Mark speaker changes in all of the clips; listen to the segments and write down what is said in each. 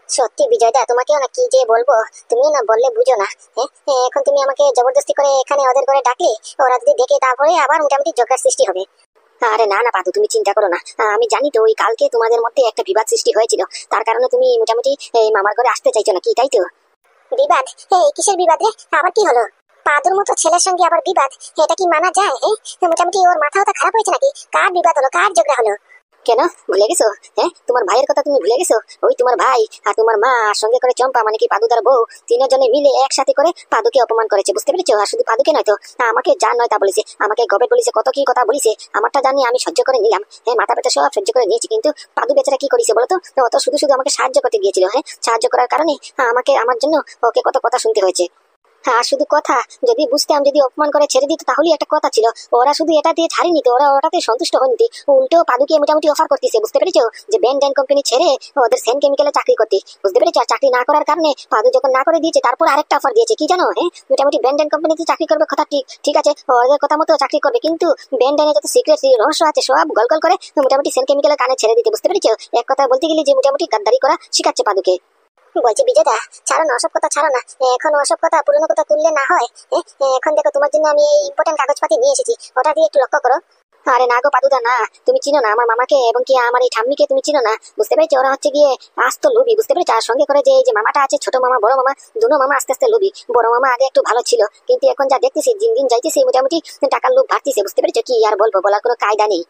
Speaker 1: সত্যি বিজয়দা, তোমাকেও না কি যে বলবো, তুমিও না বললে বুঝো না। এখন তুমি আমাকে জবরদস্তি করে এখানে ওদের করে ডাকলে, ওরা যদি দেখে তারপরে আবার মোটামুটি ঝগড়ার সৃষ্টি হবে। আরে না না পাদু, তুমি চিন্তা করো না। আমি জানি তো ওই কালকে তোমাদের মধ্যে একটা বিবাদ সৃষ্টি হয়েছিল, তার কারণে তুমি মোটামুটি এই মামার ঘরে আসতে চাইছো না কি, তাই তো? বিবাদ? এই কিসের বিবাদ রে? আবার কি হলো? পাদুর মতো ছেলের সঙ্গে আবার বিবাদ? এটা কি মানা যায়? মোটামুটি ওর মাথা ওটা খারাপ হয়েছে নাকি? কার বিবাদ হলো, কার ঝগড়া হলো? কেন ভুলে গেছো? তোমার ভাইয়ের কথা তুমি ভুলে গেছো? ওই তোমার ভাই আর তোমার মা আর সঙ্গে করে চম্পা মানে কি পাদুদার বউ, তিনজনে মিলে একসাথে করে পাদুকে অপমান করেছে, বুঝতে পেরেছো? আর শুধু পাদুকে নয় তো, আমাকে যা নয় তা বলেছে, আমাকে গবেট বলেছে, কত কি কথা বলেছে। আমারটা জানি আমি সহ্য করে নিলাম, মাথা পেতে সব সহ্য করে নিয়েছি, কিন্তু পাদু বেচারা কি করেছে বলতো? ও তো শুধু শুধু আমাকে সাহায্য করতে গিয়েছিল, সাহায্য করার কারণে আমাকে আমার জন্য ওকে কত কথা শুনতে হয়েছে। হ্যাঁ শুধু কথা, যদি বুঝতাম, যদি অপমান করে ছেড়ে দিত তাহলেই একটা কথা ছিল। ওরা শুধু এটা দিয়ে ছাড়িনি তো, ওরা ওটাতে সন্তুষ্ট হয়নি, উল্টো পাদুকে মোটামুটি অফার করতেছে, বুঝতে পেরেছো? যে বেন কোম্পানি ছেড়ে ওদের সেন কেমিক্যালে চাকরি করতে, বুঝতে পেরেছো? আর চাকরি না করার কারণে পাদু যখন না করে দিয়েছে, তারপর আরেকটা অফার দিয়েছে কি জানো? মোটামুটি বেন কোম্পানিতে চাকরি করবে, কথা ঠিক ঠিক আছে, ওদের কথা মতো চাকরি করবে, কিন্তু বেন যত সিক্রেট রহস্য আছে সব গল গল করে মোটামুটি সেন কেমিক্যালের কানে ছেড়ে দিতে, বুঝতে পেরেছো? এক কথা বলতে গেলে যে মোটামুটি গাদ্দারি করা শিখাচ্ছে পাদুকে। বলছি বিজয়দা, ছাড়ো না ওসব কথা, ছাড়ো না। এখন ওসব কথা, পুরনো কথা তুললে না হয়। এখন দেখো তোমার জন্য আমি এই ইম্পর্টেন্ট কাগজপাতি নিয়ে এসেছি, ওটা দিয়ে একটু লক্ষ্য করো। আরে না গো পাদুদা না, তুমি চিনো না আমার মামাকে এবং কি আমার এই ঠাম্মিকে, তুমি চিনো না, বুঝতে পেরেছো? ওরা হচ্ছে গিয়ে আস্ত লোভী, বুঝতে পেরেছো? আর সঙ্গে করে যে এই যে মামাটা আছে, ছোট মামা বড় মামা, দুনো মামা আস্তে আস্তে লোভী। বড় মামা আগে একটু ভালো ছিল, কিন্তু এখন যা দেখতেছি দিন দিন যাইতেছি মোটামুটি টাকার লোভ বাড়তিছে, বুঝতে পেরেছো? কি আর বলবো, বলার কোনো কায়দা নেই।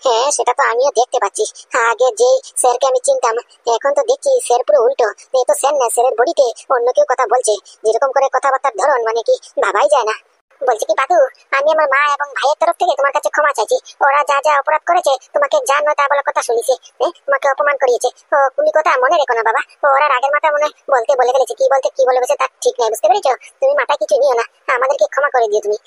Speaker 1: হ্যাঁ সেটা তো আমিও দেখতে পাচ্ছি। আগে যে স্যারকে আমি চিনতাম, এখন তো দেখছি স্যার পুরো উল্টো। এ তো স্যার না, স্যারের বডিতে অন্য কেউ কথা বলছে, যেরকম করে কথাবার্তার ধরন মানে কি ভাবাই যায় না। বলছি কি পাদু, আমি আমার মা এবং ভাইয়ের তরফ থেকে তোমার কাছে ক্ষমা চাইছি। ওরা যা যা অপরাধ করেছে, তোমাকে যা নয় তা বলার কথা শুনেছে, তোমাকে অপমান করিয়েছে। ও কুলি কথা মনে রেখো না বাবা, ওরা রাগের মাথা মনে বলতে বলে ফেলেছে, কি বলতে কি বলে বসে তার ঠিক নেই, বুঝতে পেরেছো? তুমি মাথায় কিছু নিও না, আমাদেরকে ক্ষমা করে দিও তুমি।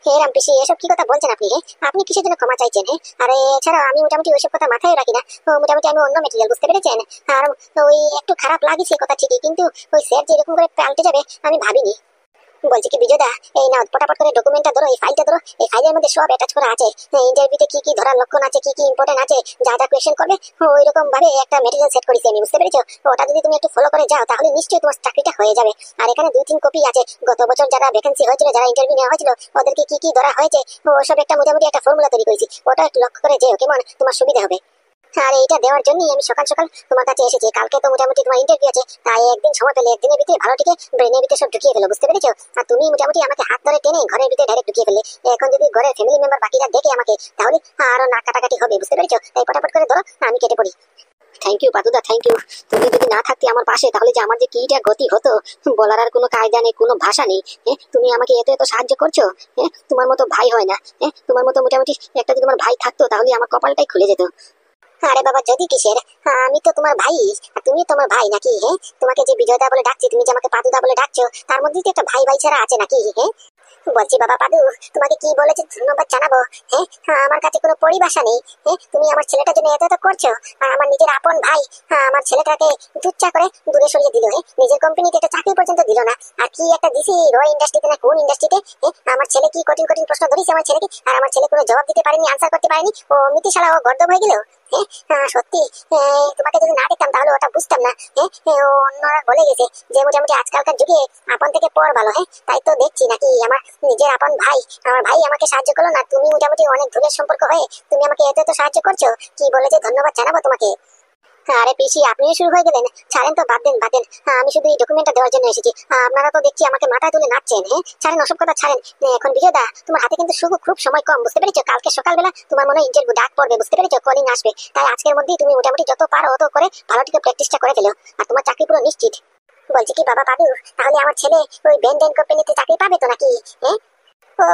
Speaker 1: হে রাম পিসি, এসব কি কথা বলছেন আপনি? আপনি কিসের জন্য ক্ষমা চাইছেন? আরে এছাড়াও আমি মোটামুটি ওইসব কথা মাথায় রাখি না। মোটামুটি আমি অন্য মেটেরিয়াল, বুঝতে পেরেছেন? আর ওই একটু খারাপ লাগিছে কথা ঠিকই, কিন্তু ওই স্যার যে এরকম করে পাল্টে যাবে আমি ভাবিনি। বলছি কি বিজয়দা, এই নাও পটাপট করে ডকুমেন্টটা ধরো, এই ফাইলটা ধরো। এই ফাইলের মধ্যে সব অ্যাটাচ করা আছে, ইন্টারভিউতে কি কি ধরার লক্ষণ আছে, কি কি ইম্পর্টেন্ট আছে, যা যা কোয়েশ্চেন করবে ওই রকম ভাবে একটা মেটেরিয়াল সেট করেছি আমি, বুঝতে পেরেছো? ওটা যদি তুমি একটু ফলো করে যাও তাহলে নিশ্চয়ই তোমার চাকরিটা হয়ে যাবে। আর এখানে 2-3 কপি আছে, গত বছর যারা ভ্যাকেন্সি হয়েছিল, যারা ইন্টারভিউ নেওয়া হয়েছিল, ওদেরকে কি কি ধরা হয়েছে ওসব একটা মোটামুটি একটা ফর্মুলা তৈরি করেছি, ওটা একটু লক্ষ্য করে যেও, কেমন? তোমার সুবিধা হবে। আর এইটা দেওয়ার জন্যই আমি সকাল সকাল তোমার কাছে এসেছি। কালকে তো মোটামুটি তোমার ইন্টারভিউ আছে, তাই একদিন সময় পেলে একদিনের ভিতরে ভালোটিকে ব্রেনের ভিতরে সব ঢুকিয়ে ফেলো, বুঝতে পেরেছো? আর তুমি মোটামুটি আমাকে হাত ধরে টেনে ঘরের ভিতরে ডাইরেক্ট ঢুকিয়ে ফেললে। এখন যদি ঘরের ফ্যামিলি মেম্বার বাকিরা দেখে আমাকে, তাহলে আরো নাক কাটাকাটি হবে, বুঝতে পেরেছো? তাই পটাপট করে ধরো, আমি কেটে পড়ি। থ্যাংক ইউ পাদুদা, থ্যাংক ইউ। তুমি যদি না থাকতে আমার পাশে, তাহলে যে আমার যে কিটা গতি হতো বলার আর কোনো কায়দা নেই, কোনো ভাষা নেই। তুমি আমাকে এত এত সাহায্য করছো, তোমার মতো ভাই হয় না। তোমার মতো মোটামুটি একটা যদি তোমার ভাই থাকতো, তাহলে আমার কপালটাই খুলে যেত। আরে বাবা যদি কিসের, আমি তো তোমার ভাই, আর তুমি তোমার ভাই নাকি? তোমাকে যে বিজয়দা বলে ডাকছি, তুমি যে আমাকে পাদুদা বলে ডাকছো, তার মধ্যে কি একটা ভাই ভাই ছাড়া আছে নাকি? বলছি বাবা পাদু, তোমাকে কি বলেছে ধন্যবাদ জানাবো? আমার কাছে কোনো পরিভাষা নেই। তুমি আমার ছেলেটার জন্য এত এত করছো, আর আমার নিজের আপন ভাই আমার ছেলেটাকে তুচ্ছা করে দূরে সরিয়ে দিল। নিজের কোম্পানিতে একটা চাকরি পর্যন্ত দিল না, আর কি একটা দিছি রয় ইন্ডাস্ট্রিতে না কোন ইন্ডাস্ট্রিতে। আমার ছেলে কি কঠিন কঠিন প্রশ্ন ধরেছে আমার ছেলেকে, আর আমার ছেলে কোনো জবাব দিতে পারেনি, আনসার করতে পারেনি। ও মিতিশালা, ও গর্দভ হয়ে গেল। সত্যি তোমাকে যদি না দেখতাম তাহলে ওটা বুঝতাম না। অন্যরা বলে গেছে যে মোটামুটি আজকালকার যুগে আপন থেকে পর ভালো। তাই তো দেখছি নাকি আমার নিজের আপন ভাই, আমার ভাই আমাকে সাহায্য করলো না, তুমি মোটামুটি অনেক দূরের সম্পর্ক হয়ে তুমি আমাকে এত এত সাহায্য করছো, কি বলে যে ধন্যবাদ জানাবো তোমাকে। আরে পিসি, আপনিও শুরু হয়ে গেলেন, ছাড়েন তো, বাদ দেন বাদ দেন। আমি শুধু এই ডকুমেন্টটা দেওয়ার জন্য এসেছি, আপনারা তো দেখছি আমাকে মাথায় তুলে নাচছেন। ছাড়েন ওসব কথা, ছাড়েন। এখন বিজয়দা, তোমার হাতে কিন্তু শুধু খুব সময় কম, বুঝতে পেরেছো? কালকে সকালবেলা তোমার মনে ইন্টারভিউ ডাক পড়বে, বুঝতে পেরেছো? কলিং আসবে, তাই আজকের মধ্যেই তুমি মোটামুটি যত পারো অত করে ভালোটিকে প্র্যাকটিসটা করে ফেলো, আর তোমার চাকরি পুরো নিশ্চিত। বলছি কি বাবা পাদু, তাহলে আমার ছেলে ওই বেন কোম্পানিতে চাকরি পাবে তো নাকি? ও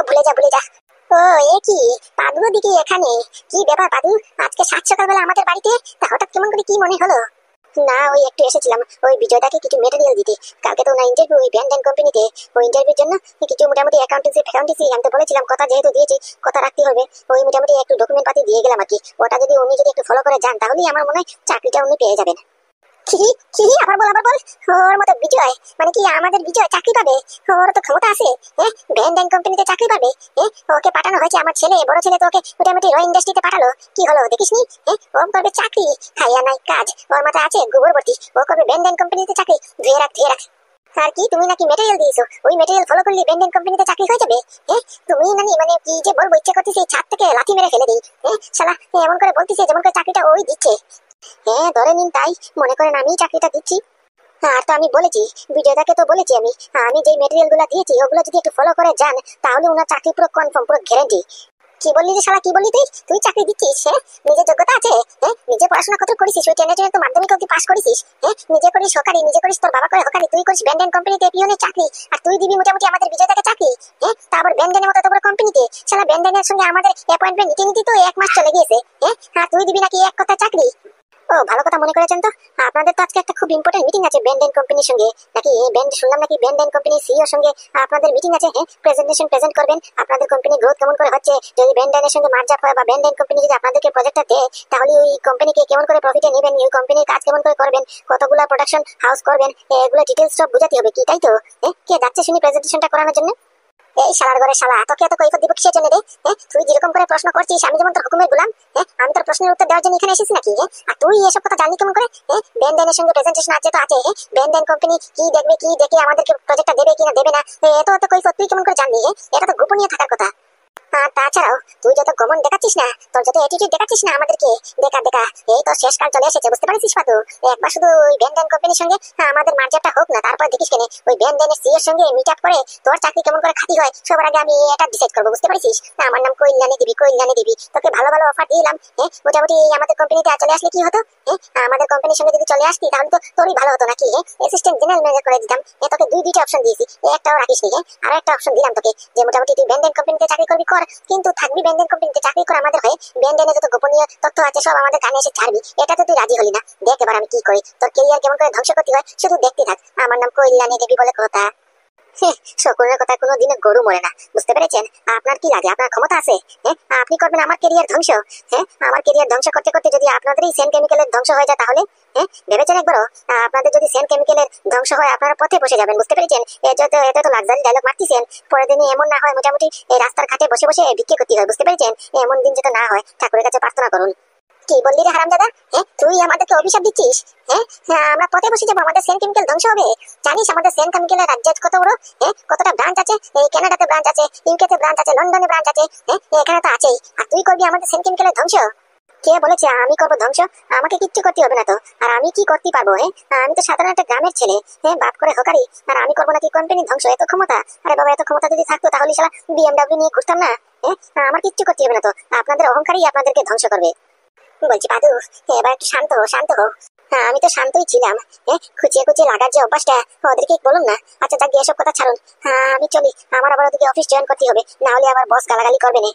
Speaker 1: ভুলে যা ভুলে যা। ও এ কি, পাদু দিকে এখানে? কি ব্যাপার পাদু, আজকে সাত সকালবেলা আমাদের বাড়িতে? তা হঠাৎ কেমন করে কি মনে হলো? না ওই একটু এসেছিলাম ওই বিজয়দাকে কিছু মেটেরিয়াল দিতে, কালকে তো না ইন্টারভিউ ওই ব্যান্ড কোম্পানিতে, ওই ইন্টারভিউর জন্য কিছু মোটামুটি অ্যাকাউন্টেন্সি আমি তো বলেছিলাম, কথা যেহেতু দিয়েছি কথা রাখতে হবে, ওই মোটামুটি একটু ডকুমেন্ট পাতি দিয়ে গেলাম আর কি। ওটা যদি উনি যদি একটু ফলো করে যান, তাহলেই আমার মনে হয় চাকরিটা উনি পেয়ে যাবেন। কি কি আবার বল আবার বল। ওর মতো বিজয় মানে কি আমাদের বিজয় চাকরি পাবে? ওর তো ক্ষমতা আছে। ব্যান্ড অ্যান্ড কোম্পানিতে চাকরি পাবে। ওকে পাঠানো হয়েছে, আমার ছেলে বড় ছেলে তো ওকে মোটামুটি র ইন্ডাস্ট্রিতে পাঠালো। কি হলো দেখিসনি? ও করবে চাকরি, খাইয়া নাই কাজ। ওর মাথায় আছে গোবর ভর্তি। ও করবে ব্যান্ড অ্যান্ড কোম্পানিতে চাকরি। ধুয়ে রাখ ধুয়ে রাখ। আর কি তুমি নাকি মেটেরিয়াল দিয়েছো? ওই মেটেরিয়াল ফলো করলে ব্যান্ড অ্যান্ড কোম্পানিতে চাকরি হয়ে যাবে? তুমি নানি মানে কি যে বলবো, ইচ্ছে করতেছে ছাদ থেকে লাথি মেরে ফেলে দিই। শালা এমন করে বলতেছে যেমন করে চাকরিটা ওই দিচ্ছে। ধরে নিন তাই মনে করেন আমি চাকরিটা দিচ্ছি। আর তো আমি বলেছি, বিজয়দাকে তো বলেছি আমি, আমি যে মেটেরিয়াল গুলো দিয়েছি ওগুলো যদি একটু ফলো করে যান তাহলে ওনার চাকরি পুরো কনফার্ম, পুরো গ্যারান্টি। কি বললি রে শালা, কি বললি তুই? তুই চাকরি দিচ্ছিস? নিজের যোগ্যতা আছে? নিজে পড়াশোনা কত করেছিস? ওই টেনে টেনে তো মাধ্যমিক অবধি পাস করেছিস। নিজে করিস হকারি, নিজে করিস তোর বাবা করে হকারি, তুই করিস ব্যান্ড অ্যান্ড কোম্পানিতে পিওনের চাকরি, আর তুই দিবি মোটামুটি আমাদের বিজয়দাকে চাকরি। তারপর ব্যান্ডেনের মতো তোর কোম্পানিতে, শালা ব্যান্ডেনের সঙ্গে আমাদের অ্যাপয়েন্টমেন্ট নিতে নিতে তো 1 মাস চলে গিয়েছে। আর তুই দিবি নাকি এক কথা চাকরি? ও ভালো কথা মনে করেছেন তো। আপনাদের তো আজকে একটা খুব ইম্পর্টেন্ট মিটিং আছে ব্যান্ড এন্ড কোম্পানির সঙ্গে, নাকি ব্যান্ড শুনলাম নাকি ব্যান্ড এন্ড কোম্পানির সিইও সঙ্গে আপনাদের মিটিং আছে। প্রেজেন্টেশন প্রেজেন্ট করবেন আপনাদের কোম্পানি গ্রোথ কেমন করে হচ্ছে, যদি ব্যান্ড এর সঙ্গে মার্জ আপ হয় বা ব্যান্ড এন্ড কোম্পানি যদি আপনাদেরকে প্রজেক্টটা দেয় তাহলে ওই কোম্পানিকে কেমন করে প্রফিটে নেবেন, ওই কোম্পানির কাজ কেমন করে করবেন, কতগুলা প্রোডাকশন হাউস করবেন, এগুলো ডিটেইলস সব বুঝাতে হবে কি, তাই তো? কে যাচ্ছে শুনি প্রেজেন্টেশনটা করানোর জন্য? এই শালার ঘরে শালা, তোকে এত কৈফিয়ত দিব কিসের জন্য রে? তুই যেরকম করে প্রশ্ন করছিস আমি যেমন তোর হুকুমের গোলাম, আমি তোর প্রশ্নের উত্তর দেওয়ার জন্য এখানে এসেছি নাকি? আর তুই এসব কথা জানলি কেমন করে? ব্যান্ডেনের সঙ্গে প্রেজেন্টেশন আছে তো আছে, ব্যান্ডেন কোম্পানি কি দেখবে কি দেখে আমাদেরকে প্রজেক্টটা দেবে কিনা দেবে না, এত এত কৈফিয়ত তুই কেমন করে জানলি? এটা তো গোপনীয় থাকার কথা। আর তাছাড়াও তুই যত গমন দেখাচ্ছিস না, তোর যত অ্যাটিটিউড দেখাচ্ছিস না আমাদেরকে, দেখা দেখা এই তো শেষ কাল চলে এসেছে, বুঝতে পারছিস পাতু? একবার শুধু ওই ব্যান্ডেন কোম্পানির সঙ্গে আমাদের মার্জারটা হোক না, তারপর দেখিস কেন ওই ব্যান্ডেনের সিএর সঙ্গে মিট আপ করে তোর চাকরি কেমন করে খাতি হয় সবার আগে আমি এটা ডিসাইড করবো, বুঝতে পারছিস? আমার নাম কল্যাণী দেবী, কল্যাণী দেবী। তোকে ভালো ভালো অফার দিলাম, মোটামুটি আমাদের কোম্পানিতে চলে আসলে কি হতো? আমাদের কোম্পানির সঙ্গে যদি চলে আসতি তাহলে তো তোরই ভালো হতো নাকি? অ্যাসিস্ট্যান্ট জেনারেল ম্যানেজার করে দিতাম। তোকে দুইটা অপশন দিয়েছি, একটাও রাখিস নি। আর একটা অপশন দিলাম তোকে যে মোটামুটি তুই ব্যান্ডেন কোম্পানিতে চাকরি করবি কর, কিন্তু থাকবি ব্যান্ডেন কোম্পানিতে চাকরি করে আমাদের হয়ে, ব্যান্ডেনে যত গোপনীয় তথ্য আছে সব আমাদের কানে এসে ছাড়বি। এটা তো তুই রাজি হলি না। দেখ এবার আমি কি করি, তোর ক্যারিয়ার কেমন করে ধ্বংস করতে হয় শুধু দেখতে থাক। আমার নাম কল্যাণী দেবী বলে কথা। শকুনের কথা কোনো দিনে গরু মরে না, বুঝতে পেরেছেন? আপনার কি লাগে? আপনার ক্ষমতা আছে? আপনি করবেন আমার ক্যারিয়ার ধ্বংস? আমার ক্যারিয়ার ধ্বংস করতে করতে যদি আপনাদেরই সেন কেমিক্যালের ধ্বংস হয়ে যায় তাহলে? ভেবেছেন একবারও? আপনাদের যদি সেন কেমিক্যালের ধ্বংস হয় আপনারা পথে বসে যাবেন, বুঝতে পেরেছেন? এটা তো লাক্সারি ডায়লগ মারতেছেন। পরের দিনই এমন না হয় মোটামুটি এই রাস্তার ঘাটে বসে বসে ভিক্ষে করতে হয়, বুঝতে পেরেছেন? এমন দিন যেটা না হয় ঠাকুরের কাছে প্রার্থনা করুন। কি বললি রে হারামজাদা? তুই আমাদেরকে অভিশাপ দিচ্ছিস? আমরা পথে বসে যাবো, আমাদের সেন কেমিক্যাল ধ্বংস হবে? জানিস আমাদের সেন কেমিক্যালের রাজ্য কত বড়? কতটা ব্রাঞ্চ আছে? এই কানাডাতে ব্রাঞ্চ আছে, ইউকেতে ব্রাঞ্চ আছে, লন্ডনে ব্রাঞ্চ আছে, এখানে তো আছেই। আর তুই করবি আমাদের সেন কেমিক্যালের ধ্বংস? কে বলেছে আমি করবো ধ্বংস? আমাকে কিচ্ছু করতে হবে না তো। আর আমি কি করতে পারবো? আমি তো সাধারণ একটা গ্রামের ছেলে, বাপ করে হকারি, আর আমি করবো নাকি কোম্পানি ধ্বংস? এত ক্ষমতা? আরে বাবা, এত ক্ষমতা যদি থাকতো তাহলে শালা বিএমডব্লিউ নিয়ে ঘুরতাম না। আমার কিচ্ছু করতে হবে না তো, আপনাদের অহংকারই আপনাদেরকে ধ্বংস করবে। বলছি পাদু, এবার একটু শান্ত হো, শান্ত হো। আমি তো শান্তই ছিলাম। খুঁচিয়ে খুঁচিয়ে লাগার যে অভ্যাসটা ওদেরকে বলুন না। আচ্ছা যাক, এসব কথা ছাড়ুন। আমি চলি, আমার আবার ওদিকে অফিস জয়েন করতে হবে, না হলে আবার বস গালাগালি করবে না।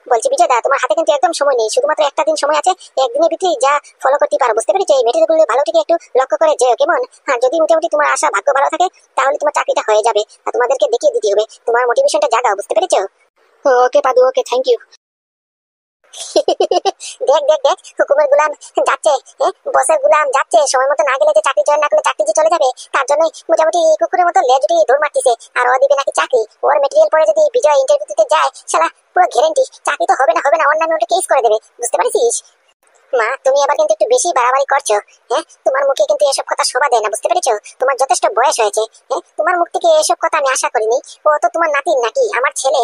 Speaker 1: বলছি বিজয় দা, তোমার হাতে কিন্তু একদম সময় নেই, শুধুমাত্র একটা দিন সময় আছে। একদিনের ভিতরে যা ফলো করতে পারো, বুঝতে পেরেছো? এই মেটেরিয়ালগুলো ভালো থেকে একটু লক্ষ্য করে যেও, কেমন? যদি মোটামুটি তোমার আশা ভাগ্য ভালো থাকে তাহলে তোমার চাকরিটা হয়ে যাবে। আর তোমাদেরকে দেখিয়ে দিতে হবে, তোমার মোটিভেশনটা জাগাও, বুঝতে পেরেছো? ওকে পাদু, ওকে, থ্যাংক ইউ। দেখ দেখ দেখ, হুকুমের গুলাম যাচ্ছে, বসের গুলাম যাচ্ছে। সময় মতো না গেলে যে চাকরি জয়েন না করলে চাকরি যে চলে যাবে, তার জন্য মোটামুটি কুকুরের মতো লেজ উঠিয়ে দৌড় মারতেছে। আর ও দিবে নাকি চাকরি। ওর মেটেরিয়াল পরে যদি বিজয় ইন্টারভিউ দিতে যায়, শালা পুরো গ্যারান্টি চাকরি তো হবে না, হবে না, ওর নামে ওটা কেস করে দেবে, বুঝতে পারছিস? মা, তুমি এবার কিন্তু একটু বেশি বাড়াবাড়ি করছো। তোমার মুখে কিন্তু এসব কথা শোভা দেয় না, বুঝতে পেরেছো? তোমার যথেষ্ট বয়স হয়েছে। তোমার মুখ থেকে এসব কথা আমি আশা করিনি। ও তো তোমার নাতির নাকি, আমার ছেলে,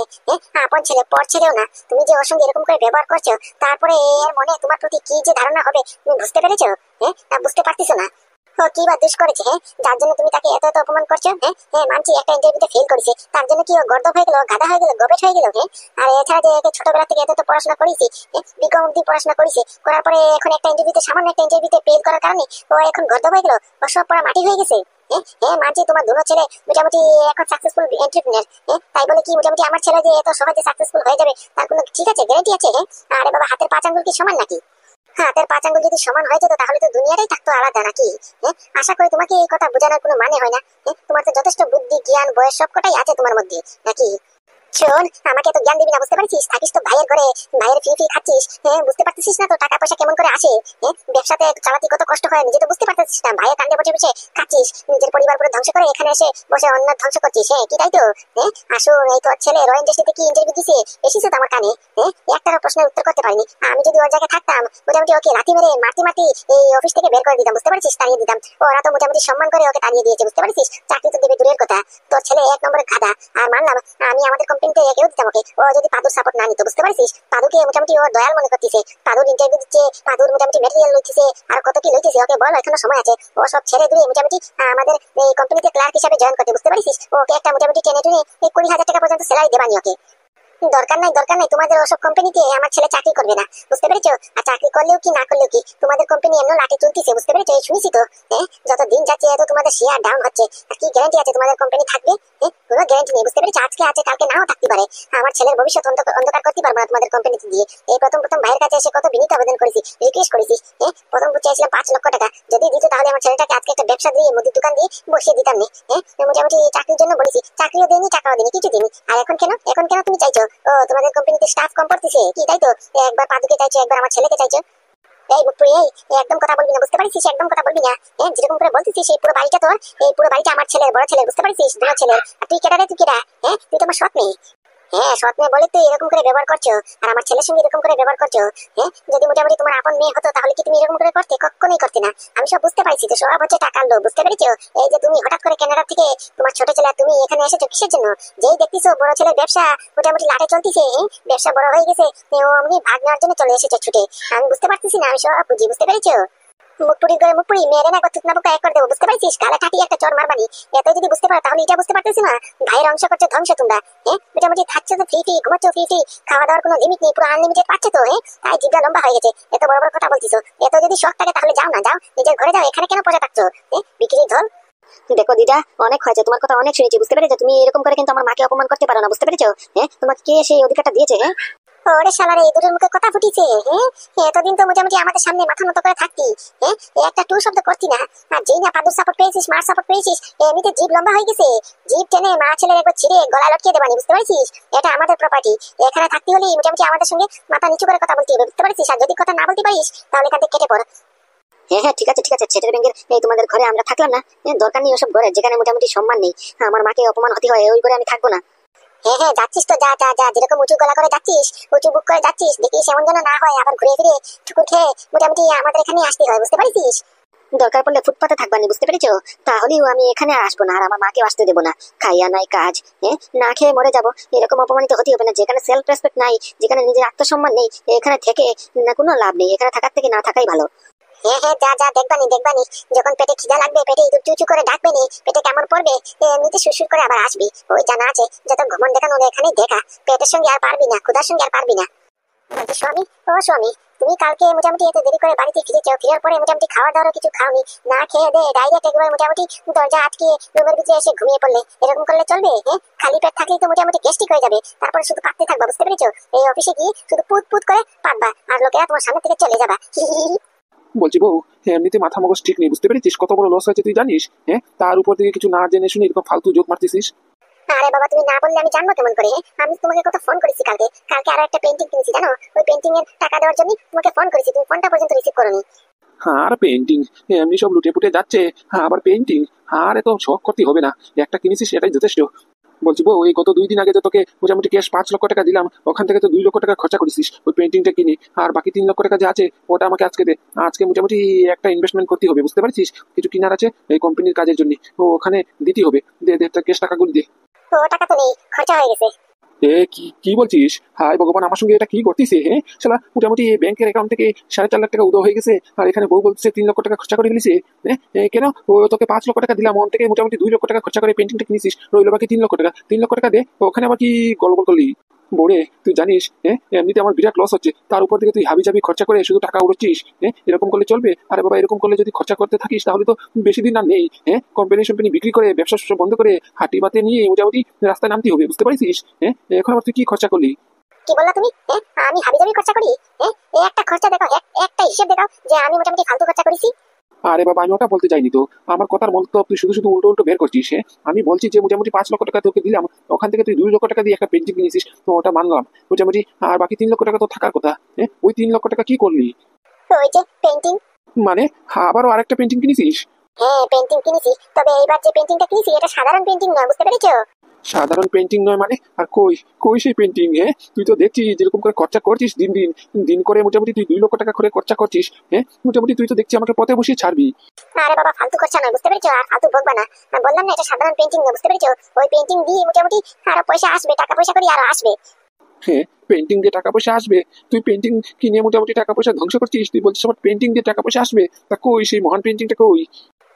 Speaker 1: আপন ছেলে, পর ছেলেও না। তুমি যে ওর সঙ্গে এরকম করে ব্যবহার করছো, তারপরে এর মনে তোমার প্রতি কি যে ধারণা হবে তুমি বুঝতে পেরেছো? বুঝতে পারতেছো না ও কি বা দোষ করেছে, যার জন্য তুমি তাকে এত এত অপমান করছো? মানছি একটা ইন্টারভিউতে ফেল করেছে, তার জন্য কি ও গর্দভ হয়ে গেল, গাধা হয়ে গেল, গবেট হয়ে গেল? আর এছাড়া যে একে ছোটবেলা থেকে এত এত পড়াশোনা করেছি, বিকম অব্দি পড়াশোনা করেছে, করার পরে এখন একটা ইন্টারভিউতে, সামান্য একটা ইন্টারভিউতে ফেল করার কারণে ও এখন গর্দভ হয়ে গেল, ও সব পড়া মাটি হয়ে গেছে। মানছি তোমার দুনো ছেলে মোটামুটি এখন সাকসেসফুল এন্টারপ্রেনার, তাই বলে কি মোটামুটি আমার ছেলে যে এত সহজে সাকসেসফুল হয়ে যাবে তার কোনো ঠিক আছে, গ্যারান্টি আছে? আরে বাবা, হাতের পাঁচ আঙ্গুল কি সমান নাকি? হাতের পাঁচ আঙ্গুল যদি সমান হয়ে যেত তাহলে তো দুনিয়াটাই থাকতো আলাদা, নাকি? আশা করি তোমাকে এই কথা বোঝানোর কোনো মানে হয় না। তোমার তো যথেষ্ট বুদ্ধি, জ্ঞান, বয়স সবকটাই আছে তোমার মধ্যে, নাকি? শোন, আমাকে তো জ্ঞান দিবি না, বুঝতে পারছিস? থাকিস তো ভাইয়ের ঘরে, ভাইয়ের ফি খাচ্ছিস, হ্যাঁ বুঝতে পারছিস না তো টাকা পয়সা কেমন করে আসে? হ্যাঁ, ব্যবসাতে চালাতে কত কষ্ট হয় নিজে তো বুঝতে পারছিস না। ভাইয়ের কাণ্ডে বসে বসে খাচ্ছিস, নিজের পরিবার পুরো ধ্বংস করে এখানে এসে বসে অন্য ধ্বংস করছিস। হ্যাঁ কি তাই তো? হ্যাঁ আসুন, এই তোর ছেলে রয়্যাল ইন্ডাস্ট্রিতে কি ইন্টারভিউ দিছে, এসেছে তো আমার কানে। হ্যাঁ একটা প্রশ্নের উত্তর করতে পারিনি। আমি যদি ওর জায়গায় থাকতাম মোটামুটি ওকে লাথি মেরে মারতে এই অফিস থেকে বের করে দিতাম, বুঝতে পারছিস? তাড়িয়ে দিতাম। ওরা তো মোটামুটি সম্মান করে ওকে তাড়িয়ে দিয়েছে, বুঝতে পারছিস? চাকরি তো দেবে দূরের কথা, তোর ছেলে এক নম্বরের গাধা। আর মানলাম আমি আমাদের কোম্পানিতে একেও দিতাম ওকে, ও যদি পাদুর সাপোর্ট না নিত, বুঝতে পারছিস? পাদুকে মোটামুটি ও দয়াল মনে করতেছে, পাদুর ইন্টারভিউ দিচ্ছে, পাদুর মোটামুটি ম্যাটেরিয়াল লইতেছে, আর কত কি লইতেছে। ওকে বল এখনো সময় আছে, ও সব ছেড়ে দিয়ে মোটামুটি আমাদের এই কোম্পানিতে ক্লার্ক হিসাবে জয়েন করতে, বুঝতে পারছিস? ওকে একটা মোটামুটি টেনে টুনে 20,000 টাকা পর্যন্ত স্যালারি দেবানি ওকে। দরকার নাই তোমাদের ওসব কোম্পানিতে আমার ছেলে চাকরি করবে না, বুঝতে পেরেছো? আর চাকরি করলেও কি না করলেও কি, তোমাদের কোম্পানি এমন লাঠি চলতেছে, বুঝতে পেরেছো? শুনেছি তো। হ্যাঁ যত দিন যাচ্ছে এত তোমাদের শেয়ার ডাউন হচ্ছে, আর কি গ্যারান্টি আছে তোমাদের কোম্পানি থাকবে? হ্যাঁ কোনো গ্যারান্টি নেই, বুঝতে পেরেছো? আজকে আছে কালকে নাও থাকতে পারে। আমার ছেলের ভবিষ্যৎ অন্ধকার করতে পারবো না তোমাদের কোম্পানিতে দিয়ে। এই প্রথম ভাইয়ের কাছে এসে কত বিনীত আবেদন করেছি, রিকোয়েস্ট করেছি। হ্যাঁ প্রথম চাইছিলাম 5 লক্ষ টাকা, যদি দিত তাহলে আমার ছেলেটাকে আজকে একটা ব্যবসা দিয়ে মুদির দোকান দিয়ে বসিয়ে দিতাম না। হ্যাঁ মোটামুটি চাকরির জন্য বলেছি, চাকরিও দেয়নি টাকাও দেয়নি, কিছু দিনি। আর এখন কেন তুমি চাইছো ও তোমাদের কোম্পানিতে স্টাফ কম পড়তেছে কি তাই তো? একবার পাদুকে চাইছো, একবার আমার ছেলেকে চাইছো। এই মুখপুরি, এই একদম কথা বলবি না, বুঝতে পারছিস? একদম কথা বলবি না। হ্যাঁ যেরকম করে বলতেছিস এই পুরো বাড়িটা তোর, এই পুরো বাড়িটা আমার ছেলের, বড় ছেলের, বুঝতে পারছিস? দুটো ছেলের। আর তুই কেডা রে, তুই কেডা? হ্যাঁ তুই তো আমার সৎ মেয়ে। হ্যাঁ সৎ মেয়ে বলে তুই এরকম করে ব্যবহার করছো, আর আমার ছেলের সঙ্গে এরকম করে ব্যবহার করছো। হ্যাঁ যদি মোটামুটি তোমার আপন মেয়ে হতো তাহলে কি তুমি এরকম করে করতে? কখনোই করতে না। আমি সব বুঝতে পারছি তো, সব হচ্ছে টাকার লোভ, বুঝতে পেরেছো? এই যে তুমি হঠাৎ করে কানাডা থেকে তোমার ছোট ছেলে তুমি এখানে এসেছো কিসের জন্য? যেই দেখতেছো বড় ছেলের ব্যবসা মোটামুটি লাটে চলতেছে, ব্যবসা বড় হয়ে গেছে, ও অমনি ভাগ নেওয়ার জন্য চলে এসেছো ছুটে। আমি বুঝতে পারতেছি না, আমি সব বুঝি, বুঝতে পেরেছো? মুখপুরি মেরে না থুতনা পোকা এক করে দেবো, বুঝতে পারছিস? গালে ঠাটিয়ে একটা চড় মারবানি। এত যদি বুঝতে পারো তাহলে এটা বুঝতে পারতেছি না ভাইয়ের অংশ করছে ধ্বংস তোমরা। হ্যাঁ মোটামুটি খাচ্ছ তো ফ্রি, ঘুমাচ্ছ ফ্রি, খাওয়া দাওয়ার কোনো লিমিট নেই, পুরো আনলিমিটেড পাচ্ছ তো। হ্যাঁ তাই জিভটা লম্বা হয়ে গেছে, এত বড় বড় কথা বলছিস। এত যদি শখ থাকে তাহলে যাও না, যাও নিজের ঘরে যাও, এখানে কেন পড়ে থাকছো? বিক্রি ধর। দেখো দিদা, অনেক হয়েছে, তোমার কথা অনেক শুনেছি, বুঝতে পেরেছো? তুমি এরকম করে কিন্তু আমার মাকে অপমান করতে পারো না, বুঝতে পেরেছো? হ্যাঁ তোমাকে কে সেই অধিকারটা দিয়েছে? হ্যাঁ ওরে শালারে, এই দুটোর মুখে কথা ফুটিছে। হ্যাঁ এতদিন তো মোটামুটি আমাদের সামনে মাথা মতো করে থাকতি, হ্যাঁ একটা টু শব্দ করতি না। আর যেই না পাদুর সাপোর্ট পেয়েছিস, মার সাপোর্ট পেয়েছিস, এমনিতে জিভ লম্বা হয়ে গেছে। জিভ টেনে মা ছেলের একবার ছিঁড়ে গলায় লটকিয়ে দেবানি, বুঝতে পারছিস? এটা আমাদের প্রপার্টি, এখানে থাকতে হলে মোটামুটি আমাদের সঙ্গে মাথা নিচু করে কথা বলতে হবে, বুঝতে পারছিস? আর যদি কথা না বলতে পারিস তাহলে এখান থেকে কেটে পড়। হ্যাঁ ঠিক আছে সেটেল ব্যাংকের এই তোমাদের ঘরে আমরা থাকলাম না, দরকার নেই ওসব ঘরে যেখানে মোটামুটি সম্মান নেই। আমার মাকে অপমান হতে হয়, ওই ঘরে আমি থাকবো না। হ্যাঁ যাচ্ছিস তো যা যা যা, যেরকম উঁচু গলা করে যাচ্ছিস, উঁচু বুক করে যাচ্ছিস, দেখিস এমন যেন না হয় আবার ঘুরে ফিরে ঠুকুর খেয়ে মোটামুটি আমাদের এখানে আসতে হয়, বুঝতে পারছিস? দরকার পড়লে ফুটপাতে থাকবানি, বুঝতে পেরেছো? তাহলেও আমি এখানে আসবো না, আর আমার মাকেও আসতে দেবো না। খাইয়া নাই কাজ, হ্যাঁ না খেয়ে মরে যাবো, এরকম অপমানিত হতে হবে না। যেখানে সেলফ রেসপেক্ট নাই, যেখানে নিজের আত্মসম্মান নেই, এখানে থেকে না কোনো লাভ নেই। এখানে থাকার থেকে না থাকাই ভালো। হ্যাঁ যা দেখবানি যখন পেটে খিদা লাগবে, পেটে ইঁদুর চুচু করে ডাকবে নি, পেটে কেমন পড়বে এমনিতে সুরসুর করে আবার আসবি। ওই জানা আছে যত ঘমন দেখানো এখানেই দেখা, পেটের সঙ্গে আর পারবি না, ক্ষুধার সঙ্গে আর পারবি না। স্বামী ও স্বামী, তুমি কালকে মোটামুটি এত দেরি করে বাড়িতে ফিরেছো, ফেরার পরে মোটামুটি খাওয়া দাওয়ার কিছু খাওনি, না খেয়ে দে ডাইরেক্ট একবার মোটামুটি দরজা আটকে রুমের ভিতরে এসে ঘুমিয়ে পড়লে, এরকম করলে চলবে? হ্যাঁ খালি পেট থাকলেই তো মোটামুটি গ্যাস্ট্রিক হয়ে যাবে, তারপরে শুধু পাততে থাকবা, বুঝতে পেরেছো? এই অফিসে গিয়ে শুধু পুত করে পাতবা, আর লোকেরা তোমার সামনে থেকে চলে যাবা।
Speaker 2: বলছি বউ, এমনিতে মাথা মগজ ঠিক নেই, বুঝতে পেরেছিস? কত বড় লস হয়েছে তুই জানিস? হ্যাঁ তার উপর থেকে কিছু না জেনে শুনে এরকম ফালতু জোক মারতেছিস।
Speaker 1: আরে বাবা তুমি না বললে আমি জানবো কেমন করে? আমি তোমাকে কত ফোন করেছি কালকে আরো একটা পেন্টিং কিনেছি জানো, ওই পেন্টিং এর টাকা দেওয়ার জন্য তোমাকে ফোন করেছি, তুমি ফোনটা পর্যন্ত রিসিভ করোনি।
Speaker 2: হ্যাঁ আর পেন্টিং এমনি সব লুটে পুটে যাচ্ছে, হ্যাঁ আবার পেন্টিং? আর এত শখ করতে হবে না, একটা কিনেছিস সেটাই যথেষ্ট। বলছি বউ, ওই গত 2 দিন আগে যে তোকে মোটামুটি ক্যাশ 5 লক্ষ টাকা দিলাম, ওখান থেকে তো 2 লক্ষ টাকা খরচা করেছিস ওই পেন্টিংটা কিনে, আর বাকি 3 লক্ষ টাকা যে আছে ওটা আমাকে আজকে দে। আজকে মোটামুটি একটা ইনভেস্টমেন্ট করতে হবে, বুঝতে পারছিস? কিছু কিনার আছে এই কোম্পানির কাজের জন্য, ও ওখানে দিতে হবে। দে দে ক্যাশ টাকাগুলি দে।
Speaker 1: তো টাকা তো নেই, খরচা হয়ে গেছে।
Speaker 2: কি বলছিস? হাই ভগবান, আমার সঙ্গে এটা কি করতেছে? হ্যাঁ শালা, মোটামুটি ব্যাংকের অ্যাকাউন্ট থেকে 4.5 লাখ টাকা উদয় হয়ে গেছে, আর এখানে বউ বলছে 3 লক্ষ টাকা খরচা করে ফেলেছে। কেন? ও তোকে 5 লক্ষ টাকা দিলাম, ওর থেকে মোটামুটি 2 লক্ষ টাকা খরচা করে পেন্টিংটা কিনেছিস, রইল বাকি 3 লক্ষ টাকা। 3 লক্ষ টাকা দে, ওখানে আবার কি গল্প করলি? বোরে তুই জানিস এমনিতে আমার বিরাট লস হচ্ছে, তার উপর থেকে তুই হাবি জাবি খরচা করে শুধু টাকা উড়ছিস। এরকম করলে চলবে? আরে বাবা, এরকম করলে যদি খরচা করতে থাকিস তাহলে তো বেশি দিন আর নেই। কোম্পানি বিক্রি করে ব্যবসা বন্ধ করে হাঁটি বাতে নিয়ে মোটামুটি রাস্তায় নামতে হবে, বুঝতে পারছিস? এখন আবার তুই কি খরচা করলি?
Speaker 1: কি বললা তুমি? আমি হাবিজাবি খরচা করি? এই একটা খরচা দেখাও, একটা হিসেব দেখাও যে আমি মোটামুটি ফালতু খরচা করেছি।
Speaker 2: আরে বাবা, আমি ওটা বলতে চাইনি তো। আমার কথার মতলব তুই শুধু শুধু উল্টো উল্টো বের করছিস। হ্যাঁ, আমি বলছি যে মোটামুটি 5 লক্ষ টাকা তোকে দিলাম, ওখান থেকে তুই 2 লক্ষ টাকা দিয়ে একটা পেন্টিং কিনেছিস, তো ওটা মানলাম মোটামুটি। আর বাকি 3 লক্ষ টাকা তো থাকার কথা। হ্যাঁ, ওই 3 লক্ষ টাকা কি করলি?
Speaker 1: ওই যে পেন্টিং।
Speaker 2: মানে আবারও আরেকটা পেন্টিং কিনেছিস?
Speaker 1: হ্যাঁ পেন্টিং কিনেছি, তবে এইবার যে পেন্টিংটা কিনেছি এটা সাধারণ পেন্টিং নয়, বুঝতে পেরেছো?
Speaker 2: সাধারণ পেন্টিং নয় মানে? আর কই কই সেই পেন্টিং? হ্যাঁ, তুই তো দেখছি যেরকম করে খরচা করছিস দিন দিন দিন করে, মোটামুটি তুই 2 লক্ষ টাকা করে খরচা করছিস। হ্যাঁ, মোটামুটি তুই তো দেখছি আমাকে পথে বসিয়ে ছাড়বি।
Speaker 1: আরে বাবা ফালতু খরচা নয়, বুঝতে পেরেছো? আর ফালতু বকবা না। আমি বললাম না এটা সাধারণ পেন্টিং নয়, বুঝতে পেরেছো? ওই পেন্টিং দিয়ে মোটামুটি আরো পয়সা আসবে, টাকা পয়সা করি আরো আসবে।
Speaker 2: হ্যাঁ, পেন্টিং দিয়ে টাকা পয়সা আসবে? তুই পেন্টিং কিনে মোটামুটি টাকা পয়সা ধ্বংস করছিস, তুই বলছিস আবার পেন্টিং দিয়ে টাকা পয়সা আসবে? তা কই সেই মহান পেন্টিংটা কই?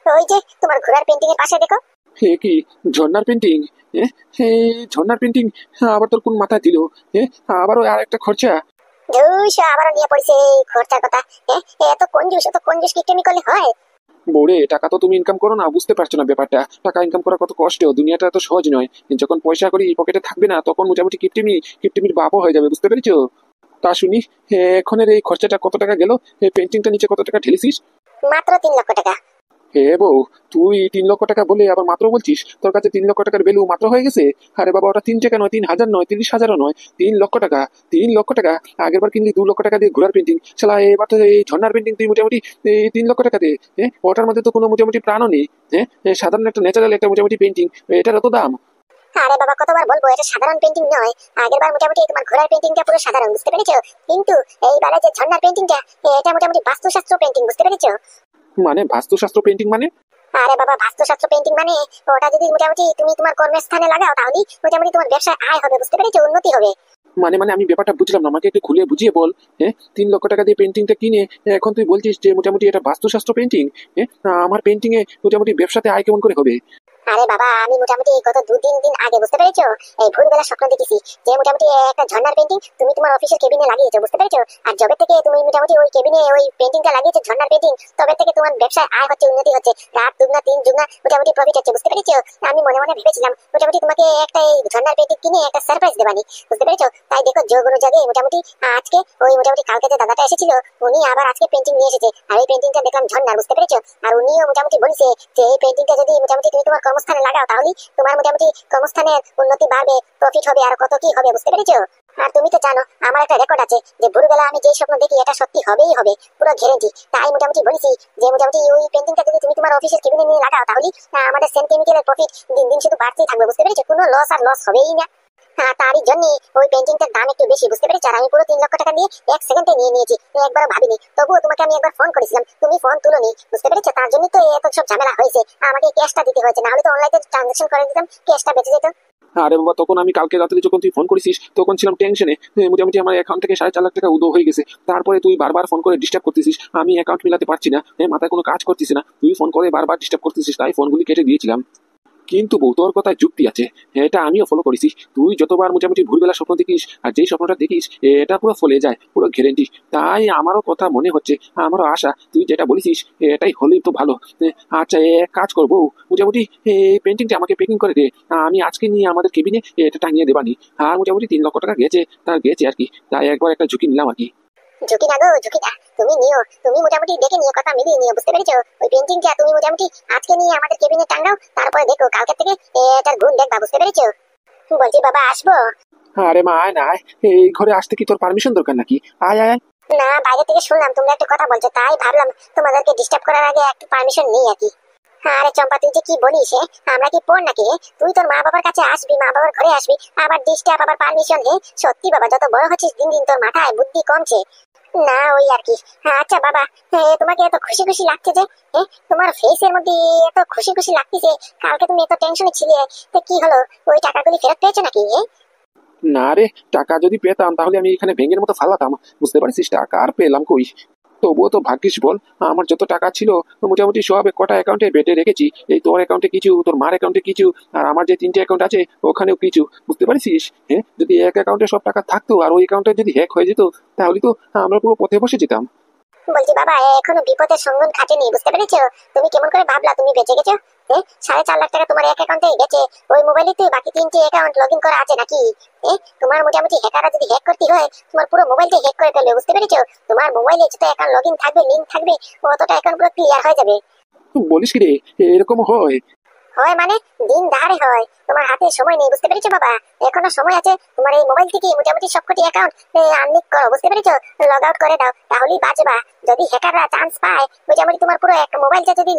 Speaker 1: ওই যে তোমার ঘোড়ার পেন্টিং এর পাশে দেখো।
Speaker 2: হে কি, ঝর্ণার পেন্টিং? হ্যাঁ, এই ঝর্ণার পেন্টিং আবার তোর কোন মাথায় দিল? হ্যাঁ, আবারও আর একটা খরচা?
Speaker 1: দুইশো আবারও নিয়ে পড়ছে এই খরচার কথা। হ্যাঁ, এত কঞ্জুস কি টেমি করলে হয়?
Speaker 2: বৌরে, টাকা তো তুমি ইনকাম করো না, বুঝতে পারছো না ব্যাপারটা? টাকা ইনকাম করা কত কষ্ট, দুনিয়াটা এত সহজ নয়। যখন পয়সা করি পকেটে থাকবে না, তখন মোটামুটি কিপটিমির বাপও হয়ে যাবে, বুঝতে পেরেছো? তা শুনি, এখনের এই খরচাটা কত টাকা গেল? এই পেন্টিংটা নিচে কত টাকা ঢেলেছিস?
Speaker 1: মাত্র 3 লক্ষ টাকা।
Speaker 2: হে বউ, তুই 3 লক্ষ টাকা বলে আবার মাত্র বলছিস? তোর কাছে 3 লক্ষ টাকার ভ্যালু মাত্র হয়ে গেছে? আরে বাবা, ওটা 3 টাকা নয়, 3,000 নয়, 30,000ও নয়, 3 লক্ষ টাকা। 3 লক্ষ টাকা! আগের বার কিনলি 2 লক্ষ টাকা দিয়ে ঘোড়ার পেন্টিং, শালা এবার তো এই ঝর্ণার পেন্টিং তুই মোটামুটি এই 3 লক্ষ টাকা দে। হ্যাঁ, ওটার মধ্যে তো কোনো মোটামুটি প্রাণও নেই। হ্যাঁ, সাধারণ একটা ন্যাচারাল একটা মোটামুটি পেন্টিং, এটার এত দাম?
Speaker 1: আরে বাবা কতবার বলবো এটা সাধারণ পেন্টিং নয়। আগের বার মোটামুটি তোমার ঘোড়ার পেন্টিংটা পুরো সাধারণ, বুঝতে পেরেছো? কিন্তু এইবারে যে ঝর্ণার পেন্টিংটা, এটা মোটামুটি বাস্তুশাস্ত্র পেন্টিং, বুঝতে পেরেছো?
Speaker 2: মানে বাস্তুশাস্ত্র পেন্টিং মানে?
Speaker 1: আরে বাবা বাস্তুশাস্ত্র পেন্টিং মানে ওটা যদি মোটামুটি তুমি তোমার কর্মের স্থানে লাগাও তাহলে মোটামুটি তোমার ব্যবসায় আয় হবে, বুঝতে পেরেছো? উন্নতি হবে।
Speaker 2: মানে আমি ব্যাপারটা বুঝলাম না, আমাকে একটু খুলে বুঝিয়ে বল। হ্যাঁ, 3 লক্ষ টাকা দিয়ে পেন্টিংটা কিনে এখন তুই বলছিস যে মোটামুটি এটা বাস্তুশাস্ত্র পেন্টিং? হ্যাঁ, আমার পেন্টিং এ মোটামুটি ব্যবসাতে আয় কেমন করে হবে?
Speaker 1: আরে বাবা আমি মোটামুটি গত 2-3 দিন আগে, বুঝতে পেরেছো, এই ভোরবেলা স্বপ্ন দেখেছি যে মোটামুটি একটা ঝর্ণার পেন্টিং তুমি তোমার অফিসের কেবিনে লাগিয়েছো, বুঝতে পেরেছো? আর যবে থেকে তুমি মোটামুটি ওই কেবিনে ওই পেন্টিংটা লাগিয়েছো ঝর্ণার পেন্টিং, তবে থেকে তোমার ব্যবসায় আয় হচ্ছে, উন্নতি হচ্ছে, রাত দুগুনা 3 দুগুনা মোটামুটি প্রফিট হচ্ছে, বুঝতে পেরেছো? আমি মনে মনে ভেবেছিলাম মোটামুটি তোমাকে একটা এই ঝর্ণার পেন্টিং কিনে একটা সারপ্রাইজ দেবানি, বুঝতে পেরেছো? তাই দেখো যোগুলো জাগে মোটামুটি আজকে ওই মোটামুটি কালকে যে দাদাটা এসেছিল উনি আবার আজকে পেন্টিং নিয়ে এসেছে, আর এই পেন্টিংটা দেখলাম ঝর্ণার, বুঝতে পেরেছো? আর উনিও মোটামুটি বলছে যে এই পেন্টিংটা যদি মোটামুটি তুমি তোমার কর্মস্থানে লাগাও তাহলে তোমার মোটামুটি কর্মস্থানের উন্নতি বাড়বে, প্রফিট হবে, আর কত কি হবে, বুঝতে পেরেছো? আর তুমি তো জানো আমার একটা রেকর্ড আছে যে ভোরবেলা আমি যে স্বপ্ন দেখি এটা সত্যি হবেই হবে, পুরো গ্যারান্টি। তাই মোটামুটি বলেছি যে মোটামুটি ওই পেন্টিংটা যদি তুমি তোমার অফিসের কেবিনে নিয়ে লাগাও তাহলে আমাদের সেন্ট কেমিক্যালের প্রফিট দিন দিন শুধু বাড়তেই থাকবে, বুঝতে পেরেছো? কোনো লস হবেই না। হ্যাঁ, তারই জন্য ওই পেন্টিংটার দাম একটু বেশি, বুঝতে পেরেছো? আর আমি পুরো 3 লক্ষ টাকা দিয়ে 1 সেকেন্ডে নিয়ে নিয়েছি, একবারও ভাবিনি। তবুও তোমাকে আমি একবার ফোন করেছিলাম, তুমি ফোন তুলোনি, বুঝতে পেরেছো? তার জন্যই তো এত সব ঝামেলা হয়েছে, আমাকে ক্যাশটা দিতে হয়েছে, না হলে তো অনলাইনে ট্রানজাকশন করে দিতাম, ক্যাশটা বেঁচে যেত।
Speaker 2: আরে বাবা, তখন আমি কালকে রাত্রে যখন তুই ফোন করেছিস তখন ছিলাম টেনশনে। মোটামুটি আমার অ্যাকাউন্ট থেকে 4.5 লাখ টাকা উদয় হয়ে গেছে। তারপরে তুই বারবার ফোন করে ডিস্টার্ব করতেছিস, আমি অ্যাকাউন্ট মিলাতে পারছি না, মাথায় কোনো কাজ করতেছি না, তুই ফোন করে বারবার ডিস্টার্ব করতেছিস, তাই ফোনগুলি কেটে দিয়েছিলাম। কিন্তু বউ, তোর কথায় যুক্তি আছে, এটা আমিও ফলো করেছি। তুই যতবার মোটামুটি ভোরবেলা স্বপ্ন দেখিস আর যেই স্বপ্নটা দেখিস এটা পুরো ফলে যায়, পুরো গ্যারেন্টি। তাই আমারও কথা মনে হচ্ছে, আমারও আশা তুই যেটা বলেছিস এটাই হলেই তো ভালো। আচ্ছা, এক কাজ করবো, মোটামুটি এই পেন্টিংটা আমাকে প্যাকিং করে দে, আমি আজকে নিয়ে আমাদের কেবিনে এটা টাঙিয়ে দেবানি। আর মোটামুটি 3 লক্ষ টাকা গেছে, তার গেছে আর কি, তাই একবার একটা ঝুঁকি নিলাম আর কি।
Speaker 1: ঝুঁকি না গো, ঝুঁকি না, তুমি নিও, তুমি মোটামুটি দেখে নিও, কথা মিলিয়ে নিও, বুঝতে পেরেছো? ওই পেন্টিংটা তুমি মোটামুটি আজকে নিয়ে আমাদের কেবিনে টাঙ্গাও, তারপরে দেখো কালকে থেকে এটার গুণ দেখবা, বুঝতে পেরেছো? বলছি বাবা আসবো?
Speaker 2: আরে মা, আয় না আয়, এই ঘরে আসতে কি তোর পারমিশন দরকার নাকি? আয় আয় আয়।
Speaker 1: না বাইরে থেকে শুনলাম তোমরা একটা কথা বলছো, তাই ভাবলাম তোমাদেরকে ডিস্টার্ব করার আগে একটু পারমিশন নিই আর কি। আরে চম্পা তুই যে কি বলিস, আমরা কি পড় নাকি? তুই তোর মা বাবার কাছে আসবি, মা বাবার ঘরে আসবি, আবার ডিস্টার্ব, আবার পারমিশন। সত্যি বাবা যত বড় হচ্ছিস দিন দিন তোর মাথায় বুদ্ধি কমছে না, ওই আর কি। আচ্ছা বাবা, তোমাকে এত খুশি খুশি লাগছে যে, তোমার ফেসের মধ্যে এত খুশি খুশি লাগতেছে, কালকে তুমি এত টেনশনে ছিলে, তো কি হলো? ওই টাকাগুলি ফেরত পেয়েছো নাকি?
Speaker 2: না রে, টাকা যদি পেতাম তাহলে আমি এখানে ভেঙের মতো ফালাতাম, বুঝতে পারছিস? টাকা আর পেলাম কই? তবুও তো ভাগ্যিস বল, আমার যত টাকা ছিল মোটামুটি সব কটা অ্যাকাউন্টে বেটে রেখেছি। এই তোর অ্যাকাউন্টে কিছু, তোর মার অ্যাকাউন্টে কিছু, আর আমার যে 3টে অ্যাকাউন্ট আছে ওখানেও কিছু, বুঝতে পারছিস? হ্যাঁ, যদি এক অ্যাকাউন্টে সব টাকা থাকতো আর ওই অ্যাকাউন্টে যদি হ্যাক হয়ে যেত তাহলে তো আমরা পুরো পথে বসে যেতাম।
Speaker 1: বলছি বাবা, এখনো বিপদের সঙ্গন খাটেনি, বুঝতে পেরেছো? তুমি কেমন করে ভাবলা তুমি বেঁচে গেছো? 4.5 লাখ টাকা তোমার এক অ্যাকাউন্টে গেছে, ওই মোবাইলে তো বাকি 3টে অ্যাকাউন্ট লগ ইন করা আছে নাকি? তোমার মোটামুটি হ্যাকাররা যদি হ্যাক করতে হয়, তোমার পুরো মোবাইলটা হ্যাক করে ফেলবে, বুঝতে পেরেছো? তোমার মোবাইলে যত অ্যাকাউন্ট লগ ইন থাকবে, লিঙ্ক থাকবে, অতটা অ্যাকাউন্ট পুরো ক্লিয়ার হয়ে যাবে।
Speaker 2: বলিস কি রে, এরকম হয়?
Speaker 1: হয় মানে দিন দাঁড়ে হয়, তোমার হাতে সময় নেই, বুঝতে পেরেছো বাবা? এখনো সময় আছে, তোমার এই মোবাইল থেকে মোটামুটি সবকটি অ্যাকাউন্ট আনলিক করো, বুঝতে পেরেছো? লগ আউট করে দাও, তাহলেই বাঁচবা। যদি হ্যাকাররা চান্স পায় মোটামুটি তোমার পুরো একটা মোবাইলটা যদি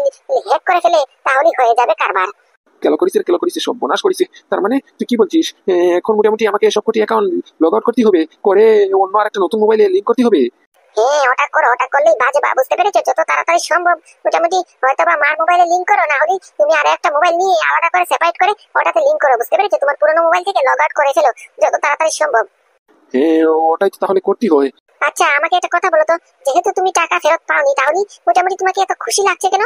Speaker 1: হ্যাক করে ফেলে, তাহলেই হয়ে যাবে কারবার।
Speaker 2: কেলো করিস, সব বনাশ করিস। তার মানে তুই কি বলছিস, এখন মোটামুটি আমাকে সবকটি অ্যাকাউন্ট লগ আউট করতে হবে, করে অন্য আর একটা নতুন মোবাইলে লিংক করতে হবে?
Speaker 1: হ্যাঁ, ওটা করো, ওটা করলেই বাজবা, বুঝতে পেরেছো? যত তাড়াতাড়ি সম্ভব মোটামুটি হয়তো বা মার মোবাইলে লিংক করো, না হলে তুমি আর একটা মোবাইল নিয়ে আলাদা করে সেপারেট করে ওটাতে লিংক করো, বুঝতে পেরেছো? তোমার পুরোনো মোবাইল থেকে লগ আউট করে ফেলো যত তাড়াতাড়ি সম্ভব।
Speaker 2: হ্যাঁ, ওটাই তো তাহলে করতে হয়।
Speaker 1: আচ্ছা, আমাকে একটা কথা বলো তো, যেহেতু তুমি টাকা ফেরত পাওনি, তাহলে মোটামুটি তোমাকে এত খুশি লাগছে কেন?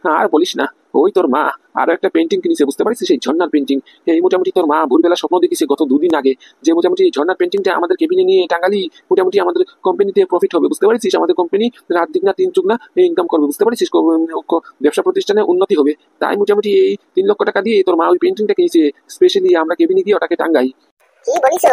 Speaker 2: আর বলিস না, ওই তোর মা আরো একটা পেন্টিং কিনেছে, বুঝতে পারছিস? সেই ঝর্ণার পেন্টিং। এই মোটামুটি তোর মা ভোরবেলা স্বপ্ন দেখেছে গত 2 দিন আগে, যে মোটামুটি ঝর্ণার পেন্টিংটা আমাদের কেবিনে নিয়ে টাঙ্গালি মোটামুটি আমাদের কোম্পানিতে প্রফিট হবে, বুঝতে পারছিস? আমাদের কোম্পানি রাত দিক না 3 চুগনা ইনকাম করবে, বুঝতে পারছিস? ব্যবসা প্রতিষ্ঠানে উন্নতি হবে। তাই মোটামুটি এই 3 লক্ষ টাকা দিয়ে তোর মা ওই পেন্টিংটা কিনেছে, স্পেশালি আমরা কেবিনে গিয়ে ওটাকে টাঙ্গাই।
Speaker 1: কি বলিস?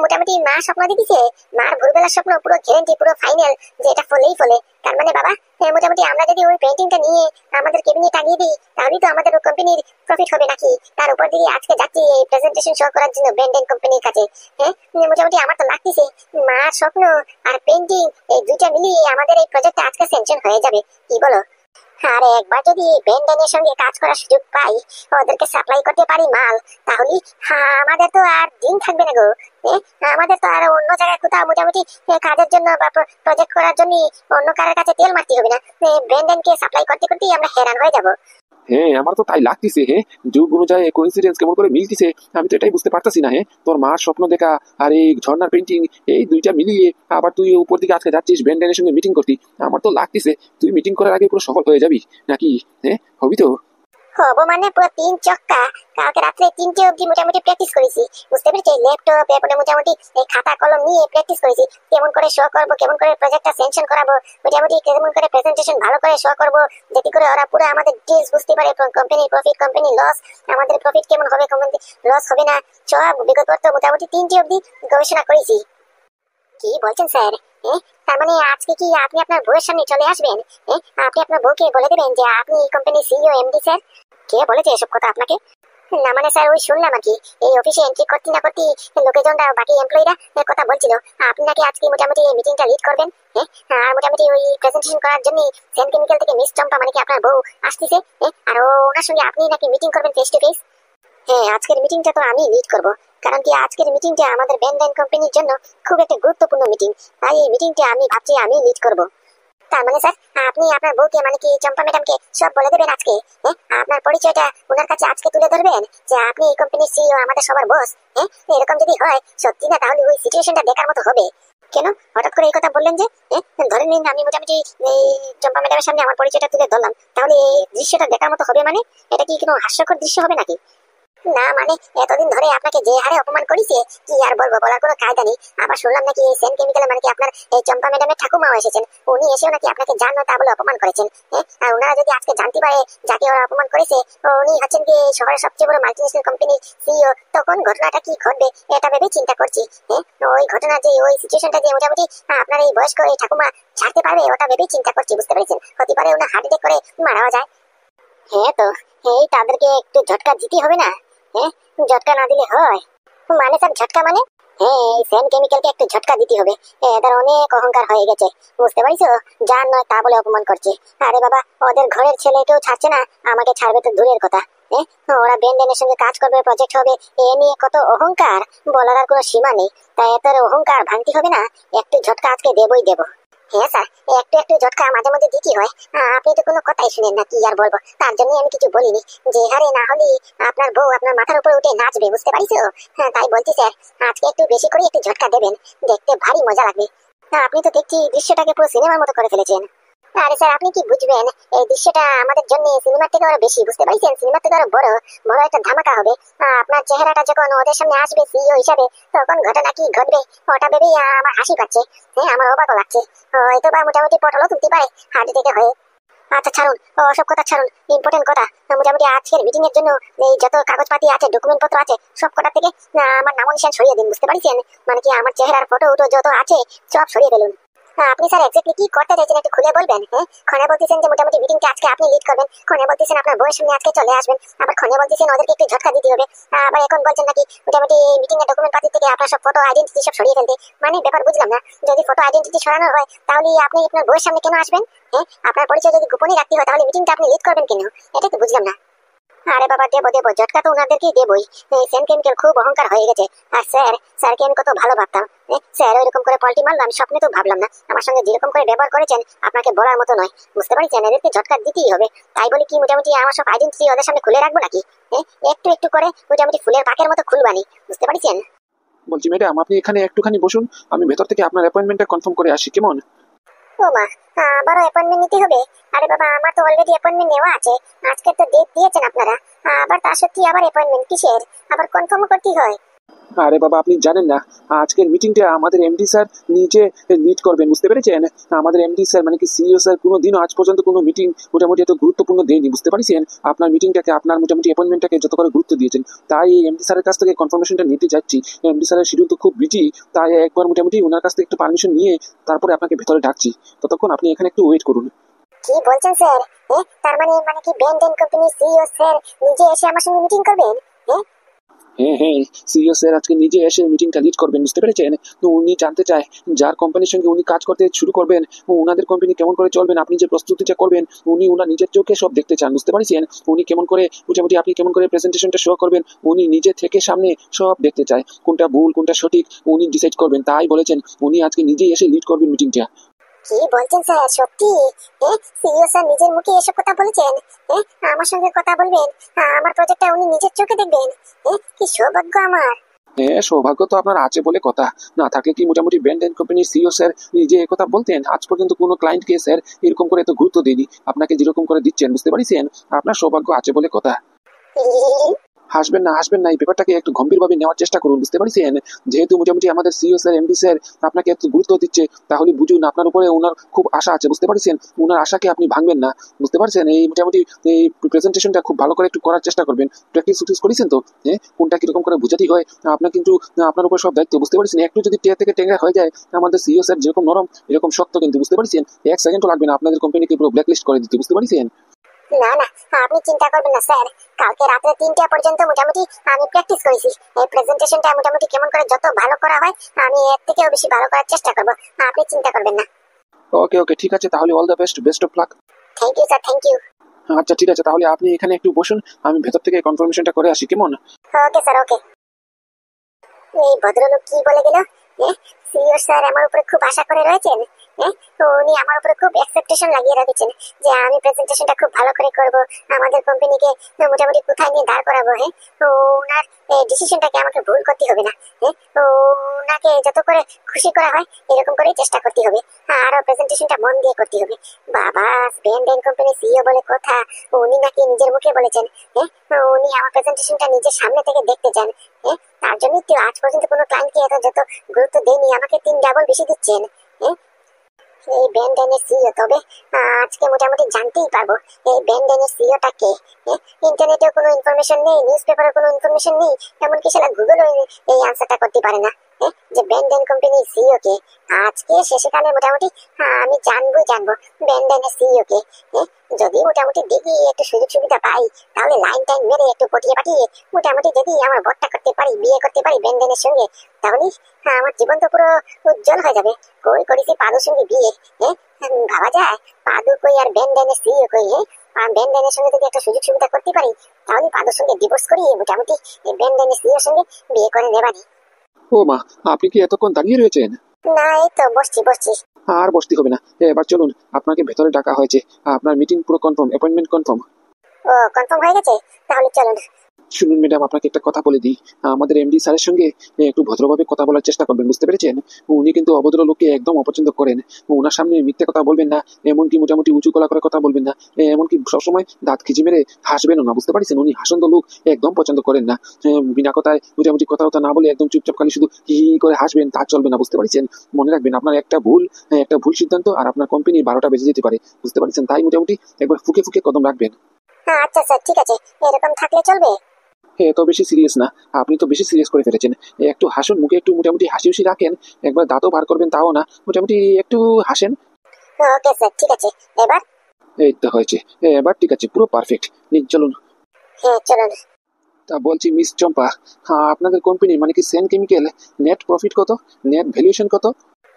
Speaker 1: মোটামুটি মা স্বপ্ন দেখিছে? মার ভোরবেলার স্বপ্ন পুরো গ্যারান্টি, পুরো ফাইনাল যে এটা ফলেই ফলে। তার মানে বাবা, মোটামুটি আমরা যদি ওই পেইন্টিংটা নিয়ে আমাদের কেবিনে টাঙিয়ে দিই, তাহলেই তো আমাদের কোম্পানির প্রফিট হবে নাকি? তার উপর দিয়ে আজকে যাচ্ছি এই প্রেজেন্টেশন শো করার জন্য ব্র্যান্ডেন কোম্পানির কাছে। মোটামুটি আমার তো লাগতেছে মার স্বপ্ন আর পেইন্টিং এই দুইটা মিলিয়ে আমাদের এই প্রজেক্টটা আজকে স্যাংশন হয়ে যাবে, কি বলো? আর একবার যদি ব্র্যান্ডেনের সঙ্গে কাজ করার সুযোগ পাই, ওদেরকে সাপ্লাই করতে পারি মাল, তাহলে আমাদের তো আর দিন থাকবে না গো। আমাদের তো আর অন্য জায়গায় কোথাও মোটামুটি কাজের জন্য বা প্রজেক্ট করার জন্য অন্য কারোর কাছে তেল মারতে হবে না। ব্র্যান্ডেনকে সাপ্লাই করতে করতেই আমরা হেরান হয়ে যাব।
Speaker 2: হ্যাঁ, আমার তো তাই লাগতেছে। যুগ অনুযায়ী কোইন্সিডেন্স কেমন করে মিলতেছে, আমি তো এটাই বুঝতে পারতাছি না। তোর মার স্বপ্ন দেখা আর এই ঝর্ণার পেন্টিং, এই দুইটা মিলিয়ে আবার তুই উপর দিকে আজকে যাচ্ছিস ব্যান্ডেনের সঙ্গে মিটিং করতি। আমার তো লাগতেছে তুই মিটিং করার আগে পুরো সফল হয়ে যাবি নাকি? হবি তো?
Speaker 1: হবো মানে পুরো 3 চক্কা। কালকে রাত্রে 3টে অবধি মোটামুটি প্র্যাকটিস করেছি, বুঝতে পেরেছি? ল্যাপটপ এরপরে মোটামুটি এই খাতা কলম নিয়ে প্র্যাকটিস করেছি, কেমন করে শো করবো, কেমন করে প্রজেক্টটা সেনশন করাবো, মোটামুটি কেমন করে প্রেজেন্টেশন ভালো করে শো করবো, যাতে করে ওরা পুরো আমাদের ডিটেইলস বুঝতে পারে। কোম্পানির প্রফিট, কোম্পানি লস, আমাদের প্রফিট কেমন হবে, কোম্পানি লস হবে না, সব বিগত তো মোটামুটি 3টে অবধি গবেষণা করেছি। কি বলছেন স্যার? তার মানে আজকে কি আপনি আপনার বউয়ের সামনে চলে আসবেন? আপনি আপনার বউকে বলে দেবেন যে আপনি এই কোম্পানির সিইও এমডি স্যার? কে বলেছে এসব কথা আপনাকে? না মানে স্যার, ওই শুনলাম আর কি, এই অফিসে এন্ট্রি করতে না করতে লোকেজনরা, বাকি এমপ্লয়িরা কথা বলছিল আপনি নাকি আজকে মোটামুটি এই মিটিংটা লিড করবেন। আর মোটামুটি ওই প্রেজেন্টেশন করার জন্য সেন কেমিক্যাল থেকে মিস চম্পা মানে কি আপনার বউ আসতেছে, আর ওনার সঙ্গে আপনি নাকি মিটিং করবেন ফেস টু ফেস। হ্যাঁ, আজকের মিটিংটা তো আমি লিড করব, কারণ কি আজকের মিটিংটা আমাদের ব্যান্ডেন কোম্পানির জন্য খুব একটা গুরুত্বপূর্ণ মিটিং, তাই এই মিটিংটা আমি ভাবছি আমি লিড করব। তার মানে স্যার, আপনি আপনার বউকে মানে কি চম্পা ম্যাডামকে সব বলে দেবেন আজকে? আপনার পরিচয়টা ওনার কাছে আজকে তুলে ধরবেন যে আপনি এই কোম্পানির সিইও, আমাদের সবার বস। এরকম যদি হয় সত্যি না, তাহলে ওই সিচুয়েশনটা দেখার মতো হবে। কেন হঠাৎ করে এই কথা বললেন যে? ধরে নিন আমি মোটামুটি এই চম্পা ম্যাডামের সামনে আমার পরিচয়টা তুলে ধরলাম, তাহলে এই দৃশ্যটা দেখার মতো হবে মানে? এটা কি কোনো হাস্যকর দৃশ্য হবে নাকি? না মানে এতদিন ধরে আপনাকে যে হারে অপমান করেছে, কি আর বলবো, বলার কোনো কায়দা নেই। আবার শুনলাম নাকি এই সেন কেমিক্যালে মানে কি আপনার এই চম্পা ম্যাডামের ঠাকুমাও এসেছেন, উনি এসেও নাকি আপনাকে জানো তা বলে অপমান করেছেন। আর ওনারা যদি আজকে জানতে পারে যাকে ওরা অপমান করেছে উনি হচ্ছেন কি শহরের সবচেয়ে বড় মাল্টিনেশনাল কোম্পানির সিইও, তখন ঘটনাটা কি ঘটবে এটা ভেবে চিন্তা করছি। ওই ঘটনা যে ওই সিচুয়েশনটা যে মোটামুটি আপনার এই বয়স্ক এই ঠাকুমা ছাড়তে পারবে, ওটা ভেবেই চিন্তা করছি, বুঝতে পেরেছেন? হতে পারে ওনার হার্ট অ্যাটাক করে মারাও যায়। তো এই তাদেরকে একটু ঝটকা দিতে হবে না? ঝটকা না দিলে হয়? মানে স্যার ঝটকা মানে? এই সেন কেমিক্যালকে একটু ঝটকা দিতে হবে, এদের অনেক অহংকার হয়ে গেছে, বুঝতে পারিছো? যার নয় তা বলে অপমান করছে। আরে বাবা, ওদের ঘরের ছেলে কেউ ছাড়ছে না, আমাকে ছাড়বে তো দূরের কথা। ওরা ব্যান্ডেনের সঙ্গে কাজ করবে, প্রজেক্ট হবে, এ নিয়ে কত অহংকার, বলার আর কোনো সীমা নেই। তাই এত অহংকার ভাঙতে হবে না, একটু ঝটকা আজকে দেবই দেবো। হ্যাঁ স্যার, একটু একটু ঝটকা মাঝে মাঝে দিতে হয়। আপনি তো কোনো কথাই শুনেন না, কি আর বলবো, তার জন্য আমি কিছু বলিনি। যে হারে না হলে আপনার বউ আপনার মাথার উপরে উঠে নাচবে, বুঝতে পারিছো? তাই বলছি স্যার, আজকে একটু বেশি করে একটু ঝটকা দেবেন, দেখতে ভারী মজা লাগবে। আপনি তো দেখছি দৃশ্যটাকে পুরো সিনেমার মতো করে ফেলেছেন। আরে স্যার আপনি কি বুঝবেন, এই দৃশ্যটা আমাদের জন্য সিনেমার থেকে আরো বেশি, বুঝতে পারছেন? সিনেমার থেকে আরো বড় বড় একটা ধামাকা হবে। আপনার চেহারাটা যখন ওদের সামনে আসবে সিইও হিসাবে, তখন ঘটনা কি ঘটবে ওটা ভেবেই আমার হাসি পাচ্ছে। হ্যাঁ, আমার অবাক লাগছে। হয়তো বা মোটামুটি পটলও তুলতে পারে হার্ট থেকে হয়ে। আচ্ছা ছাড়ুন, সব কথা ছাড়ুন, ইম্পর্টেন্ট কথা। মোটামুটি আজকের মিটিং এর জন্য এই যত কাগজপাতি আছে, ডকুমেন্ট পত্র আছে, সব কটা থেকে আমার নাম নিশান সরিয়ে দিন, বুঝতে পারছেন? মানে কি আমার চেহারার ফটো উটো যত আছে সব সরিয়ে ফেলুন। আপনি স্যার এক্স্যাক্টলি কি করতে চাইছেন একটু খুলে বলবেন? হ্যাঁ, ক্ষণে বলতেছেন যে মোটামুটি মিটিংটা আজকে আপনি লিড করবেন, ক্ষণে বলতেছেন আপনার বউয়ের সামনে আজকে চলে আসবেন, আবার ক্ষণে বলতেছেন ওদেরকে একটু ঝটকা দিতে হবে, আবার এখন বলছেন নাকি মোটামুটি মিটিং এর ডকুমেন্ট পাতি থেকে আপনার সব ফটো আইডেন্টিটি সব সরিয়ে ফেলতে। মানে ব্যাপার বুঝলাম না। যদি ফটো আইডেন্টিটি সরানো হয় তাহলে আপনি আপনার বউয়ের সামনে কেন আসবেন? হ্যাঁ, আপনার পরিচয় যদি গোপনই রাখতে হয় তাহলে মিটিংটা আপনি লিড করবেন কেন? এটা তো বুঝলাম না। আরে বাবা দেবো দেবো, ঝটকা তো ওনাদেরকেই দেবই। সেন কেমিক্যাল খুব অহংকার হয়ে গেছে। আর স্যারকে আমি কত ভালো ভাবতাম। স্যার ওইরকম করে পল্টি মারলো আমি স্বপ্নে তো ভাবলাম না। আমার সঙ্গে যেরকম করে ব্যবহার করেছেন আপনাকে বলার মতো নয়, বুঝতে পারছেন? এদেরকে ঝটকা দিতেই হবে। তাই বলি কি মোটামুটি আমার সব আইডেন্টিটি ওদের সামনে খুলে রাখবো নাকি? একটু একটু করে মোটামুটি ফুলের পাকের মতো খুলবানি, বুঝতে পারছেন?
Speaker 2: বলছি ম্যাডাম, আপনি এখানে একটুখানি বসুন, আমি ভেতর থেকে আপনার অ্যাপয়েন্টমেন্টটা কনফার্ম করে আসি, কেমন?
Speaker 1: ও মা, আবারও অ্যাপয়েন্টমেন্ট নিতে হবে? আরে বাবা আমার তো অলরেডি অ্যাপয়েন্টমেন্ট নেওয়া আছে। আজকে তো ডেট দিয়েছেন আপনারা, আবার তার সত্যি আবার অ্যাপয়েন্টমেন্ট কিসের? আবার কনফার্ম করতে হয়?
Speaker 2: আরে বাবা, আপনি জানেন না, আজকের মিটিংটা আমাদের এমডি স্যার নিজে লিড করবেন, বুঝতে পেরেছেন? আমাদের এমডি স্যার মানে কি সিইও স্যার কোনোদিনও আজ পর্যন্ত কোনো মিটিং মোটামুটি এত গুরুত্বপূর্ণ দেয়নি, বুঝতে পারছেন? আপনার মিটিংটাকে, আপনার মোটামুটি অ্যাপয়েন্টমেন্টটাকে যত করে গুরুত্ব দিয়েছেন, তাই এই এমডি স্যারের কাছ থেকে কনফার্মেশনটা নিতে যাচ্ছি। এমডি স্যারের শিডিউল তো খুব বিজি, তাই একবার মোটামুটি ওনার কাছ থেকে একটু পারমিশন নিয়ে তারপরে আপনাকে ভেতরে ডাকছি। ততক্ষণ আপনি এখানে একটু ওয়েট করুন।
Speaker 1: কি বলছেন স্যার? তার মানে মানে কি ব্যান্ডেন কোম্পানি সিইও স্যার নিজে এসে আমার সঙ্গে মিটিং করবেন? হ্যাঁ
Speaker 2: হ্যাঁ হ্যাঁ, সিইও স্যার আজকে নিজে এসে মিটিংটা লিড করবেন, বুঝতে পেরেছেন? তো উনি জানতে চায় যার কোম্পানির সঙ্গে উনি কাজ করতে শুরু করবেন, ওনাদের কোম্পানি কেমন করে চলবেন, আপনি যে প্রস্তুতিটা করবেন উনি ওনার নিজের চোখে সব দেখতে চান, বুঝতে পারছেন? উনি কেমন করে মোটামুটি আপনি কেমন করে প্রেজেন্টেশনটা শো করবেন উনি নিজে থেকে সামনে সব দেখতে চায়। কোনটা ভুল কোনটা সঠিক উনি ডিসাইড করবেন, তাই বলেছেন উনি আজকে নিজেই এসে লিড করবেন মিটিংটা।
Speaker 1: কি বলছেন স্যার, সত্যি? সিইও স্যার নিজের মুখে এসব কথা বলেছেন? আমার সঙ্গে কথা বলবেন, আমার প্রজেক্টটা উনি নিজের চোখে দেখবেন? কি সৌভাগ্য আমার।
Speaker 2: হ্যাঁ, সৌভাগ্য তো আপনার আছে বলে কথা, না থাকলে কি মোটামুটি ব্র্যান্ড এন্ড কোম্পানির সিইও স্যার নিজে কথা বলতেন? আজ পর্যন্ত কোনো ক্লায়েন্টকে স্যার এরকম করে এত গুরুত্ব দেয়নি, আপনাকে যেরকম করে দিচ্ছেন, বুঝতে পারছেন? আপনার সৌভাগ্য আছে বলে কথা। হাসবেন না, হাসবেন না, এই ব্যাপারটাকে একটু গম্ভীরভাবে নেওয়ার চেষ্টা করুন, বুঝতে পারছেন? যেহেতু মোটামুটি আমাদের সিইও স্যার এমডি স্যার আপনাকে এত গুরুত্ব দিচ্ছে, তাহলে বুঝুন আপনার উপরে ওনার খুব আশা আছে, বুঝতে পারছেন? ওনার আশাকে আপনি ভাঙবেন না, বুঝতে পারছেন? এই মোটামুটি এই প্রেজেন্টেশনটা খুব ভালো করে একটু করার চেষ্টা করবেন। প্র্যাকটিস উটিস করেছেন তো? হ্যাঁ, কোনটা কিরকম করে বুঝাতে হয় আপনার, কিন্তু আপনার উপর সব দায়িত্ব, বুঝতে পারছেন? একটু যদি টেয়া থেকে টেঙ্গা হয়ে যায়, আমাদের সিইও স্যার যেরকম নরম এরকম শক্ত কিন্তু, বুঝতে পারছেন? এক সেকেন্ডও লাগবে না আপনাদের কোম্পানিকে পুরো ব্ল্যাকলিস্ট করে দিতে, বুঝতে পারছেন?
Speaker 1: না না, আপনি চিন্তা করবেন না স্যার। কালকে রাতে 3টা পর্যন্ত মোটামুটি আমি প্র্যাকটিস করেছি। এই প্রেজেন্টেশনটা মোটামুটি কেমন করে যত ভালো করা হয় আমি এর থেকেও বেশি ভালো করার চেষ্টা করব। আপনি চিন্তা করবেন না।
Speaker 2: ওকে ওকে, ঠিক আছে তাহলে, all the best, best of luck.
Speaker 1: Thank you sir, thank you.
Speaker 2: আচ্ছা ঠিক আছে, তাহলে আপনি এখানে একটু বসুন, আমি ভেতর থেকে কনফার্মেশনটা করে আসি, কেমন?
Speaker 1: ওকে স্যার, ওকে। এই ভদ্রলোক কি বলে গেল? সিইও স্যার আমার উপরে খুব আশা করে রয়েছেন। তো উনি আমার উপরে খুব এক্সপেকটেশন লাগিয়ে রেখেছেন যে আমি প্রেজেন্টেশনটা খুব ভালো করে করব, আমাদের কোম্পানিকে মোটামুটি কোথায় নিয়ে দাঁড় করাবো। তো ওনার ডিসিশনটাকে আমাকে ভুল করতে হবে না। তো ওনাকে যত করে খুশি করা হয় এরকম করেই চেষ্টা করতে হবে, আরো প্রেজেন্টেশনটা মন দিয়ে করতে হবে। বাবা, ব্যান্ডেন কোম্পানি সিইও বলে কথা, উনি নাকি নিজের মুখে বলেছেন উনি আমার প্রেজেন্টেশনটা নিজের সামনে থেকে দেখতে চান। তার জন্যই তো আজ পর্যন্ত কোনো ক্লায়েন্টকে এত যত গুরুত্ব দেয়নি, আমাকে 3 ডাবল বেশি দিচ্ছেন। এই ব্যান্ডেনের সিইও, তবে আজকে মোটামুটি জানতেই পারবো এই ব্যান্ডেনের সিইওটা কে। ইন্টারনেটেও কোনো ইনফরমেশন নেই, নিউজ পেপারে কোনো ইনফরমেশন নেই, এমনকি সেটা গুগলও এই আনসারটা করতে পারে না যে ব্যান্ডেন কোম্পানির সিইও কে। আজকে শেষকালে মোটামুটি আমি জানবো ব্যান্ডেনের সিইও কে। যদি মোটামুটি দেখি একটু সুযোগ সুবিধা পাই তাহলে লাইন টাইম মেরে একটু পটিয়ে পাঠিয়ে মোটামুটি যদি আমার বরটা করতে পারি, বিয়ে করতে পারি ব্যান্ডেনের সঙ্গে, তাহলে আমার জীবন তো পুরো উজ্জ্বল হয়ে যাবে। কই করেছি পাদুর সঙ্গে বিয়ে, ভাবা যায়? পাদু কই আর ব্যান্ডেনের সিইও কই। আর ব্যান্ডেনের সঙ্গে যদি একটা সুযোগ সুবিধা করতে পারি তাহলে পাদুর সঙ্গে ডিভোর্স করিয়ে মোটামুটি এই ব্যান্ডেনের সিইওর সঙ্গে বিয়ে করে নেবানি।
Speaker 2: ও মা, আপনি কি এতক্ষণ দাঁড়িয়ে রয়েছেন?
Speaker 1: না, এই তো বসছি।
Speaker 2: আর বসতে হবে না, এবার চলুন, আপনাকে ভেতরে ডাকা হয়েছে, আপনার মিটিং পুরো কনফার্ম, অ্যাপয়েন্টমেন্ট কনফার্ম।
Speaker 1: ও কনফার্ম হয়ে গেছে, তাহলে চলুন।
Speaker 2: শুনুন ম্যাডাম, আপনাকে একটা কথা বলে দিই। আমাদের এমডি স্যারের সঙ্গে একটু ভদ্রভাবে কথা বলার চেষ্টা করবেন, বুঝতে পেরেছেন? উনি কিন্তু অভদ্র লোককে একদম অপছন্দ করেন। ওনার সামনে মিথ্যে কথা বলবেন না, এমনকি মোটামুটি উঁচু গলা করে কথা বলবেন না, এমনকি সবসময় দাঁত খিচি মেরে হাসবেনও না, বুঝতে পারছেন? উনি হাসন্ত লোক একদম পছন্দ করেন না। বিনা কথায় মোটামুটি কথা কথা না বলে একদম চুপচাপ খালি শুধু হি হি করে হাসবেন, তা চলবে না, বুঝতে পারছেন? মনে রাখবেন, আপনার একটা ভুল সিদ্ধান্ত আর আপনার কোম্পানি 12টা বেজে যেতে পারে, বুঝতে পারছেন? তাই মোটামুটি একবার ফুকে ফুকে কদম রাখবেন।
Speaker 1: হ্যাঁ আচ্ছা স্যার, ঠিক আছে, এরকম থাকলে চলবে।
Speaker 2: এত বেশি সিরিয়াস না, আপনি তো বেশি সিরিয়াস করে ফেলেছেন। একটু হাসুন, মুখে একটু মোটামুটি হাসি হুসি রাখেন। একবার দাঁতও বার করবেন তাও না, মোটামুটি একটু হাসেন।
Speaker 1: ওকে স্যার, ঠিক আছে। এবার?
Speaker 2: এই তো হয়েছে, এবার ঠিক আছে, পুরো পারফেক্ট। নিন চলুন।
Speaker 1: হ্যাঁ চলুন।
Speaker 2: তা বলছি মিস চম্পা, হ্যাঁ আপনাদের কোম্পানি মানে কি সেন কেমিক্যাল নেট প্রফিট কত, নেট ভ্যালুয়েশন কত?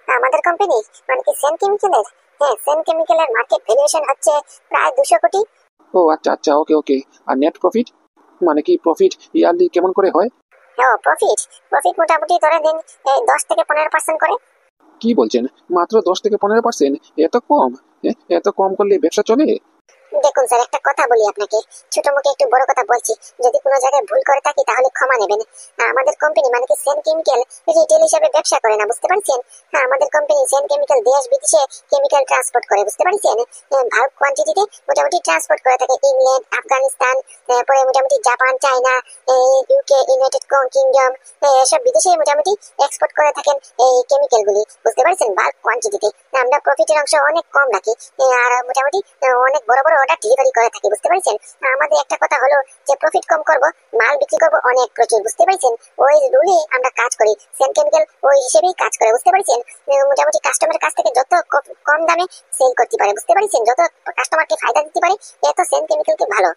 Speaker 1: আমাদের কোম্পানি মানে কি সেন কেমিক্যালের, হ্যাঁ সেন কেমিক্যালের মার্কেট ভ্যালুয়েশন হচ্ছে প্রায় 200 কোটি।
Speaker 2: ও আচ্ছা আচ্ছা, ওকে ওকে। আর নেট প্রফিট মানে কি, প্রফিট ইয়ারলি কেমন করে হয়?
Speaker 1: হ্যাঁ প্রফিট, প্রফিট মোটামুটি ধরে দিন এই 10 থেকে 15% করে।
Speaker 2: কি বলছেন, মাত্র 10 থেকে 15%? এত কম? এত কম করলে ব্যবসা চলে?
Speaker 1: দেখুন স্যার, একটা কথা বলি আপনাকে, ছোট মুখে একটু বড় কথা বলছি, যদি কোনো জায়গায় ভুল করে থাকি তাহলে ক্ষমা নেবেন। আমাদের কোম্পানি মানে কি সেন কেমিক্যাল রিটেল হিসাবে ব্যবসা করে না, বুঝতে পারছেন? আমাদের কোম্পানি সেন কেমিক্যাল দেশ বিদেশে কেমিক্যাল ট্রান্সপোর্ট করে, বুঝতে পারছেন? ভালো কোয়ান্টিটিতে মোটামুটি ট্রান্সপোর্ট করে থাকে ইংল্যান্ড, আফগানিস্তান, পরে মোটামুটি Japan, China, UK, United kingdom, এসব বিদেশে মোটামুটি এক্সপোর্ট করে থাকেন এই কেমিক্যাল গুলি, বুঝতে পারছেন? বাল্ক কোয়ান্টিটিতে আমরা প্রফিটের অংশ অনেক কম রাখি, আর মোটামুটি অনেক বড় বড় অর্ডার ডেলিভারি করে থাকি, বুঝতে পারছেন? আমাদের একটা কথা হলো যে প্রফিট কম করব, মাল বিক্রি করব অনেক প্রচুর, বুঝতে পারছেন? ওই রুলে আমরা কাজ করি, সেন কেমিক্যাল ওই হিসেবেই কাজ করে, বুঝতে পারছেন? মোটামুটি কাস্টমারের কাছ থেকে যত কম দামে সেল করতে পারে, বুঝতে পারছেন? যত কাস্টমারকে ফায়দা দিতে পারে, এত সেন কেমিক্যালকে ভালো।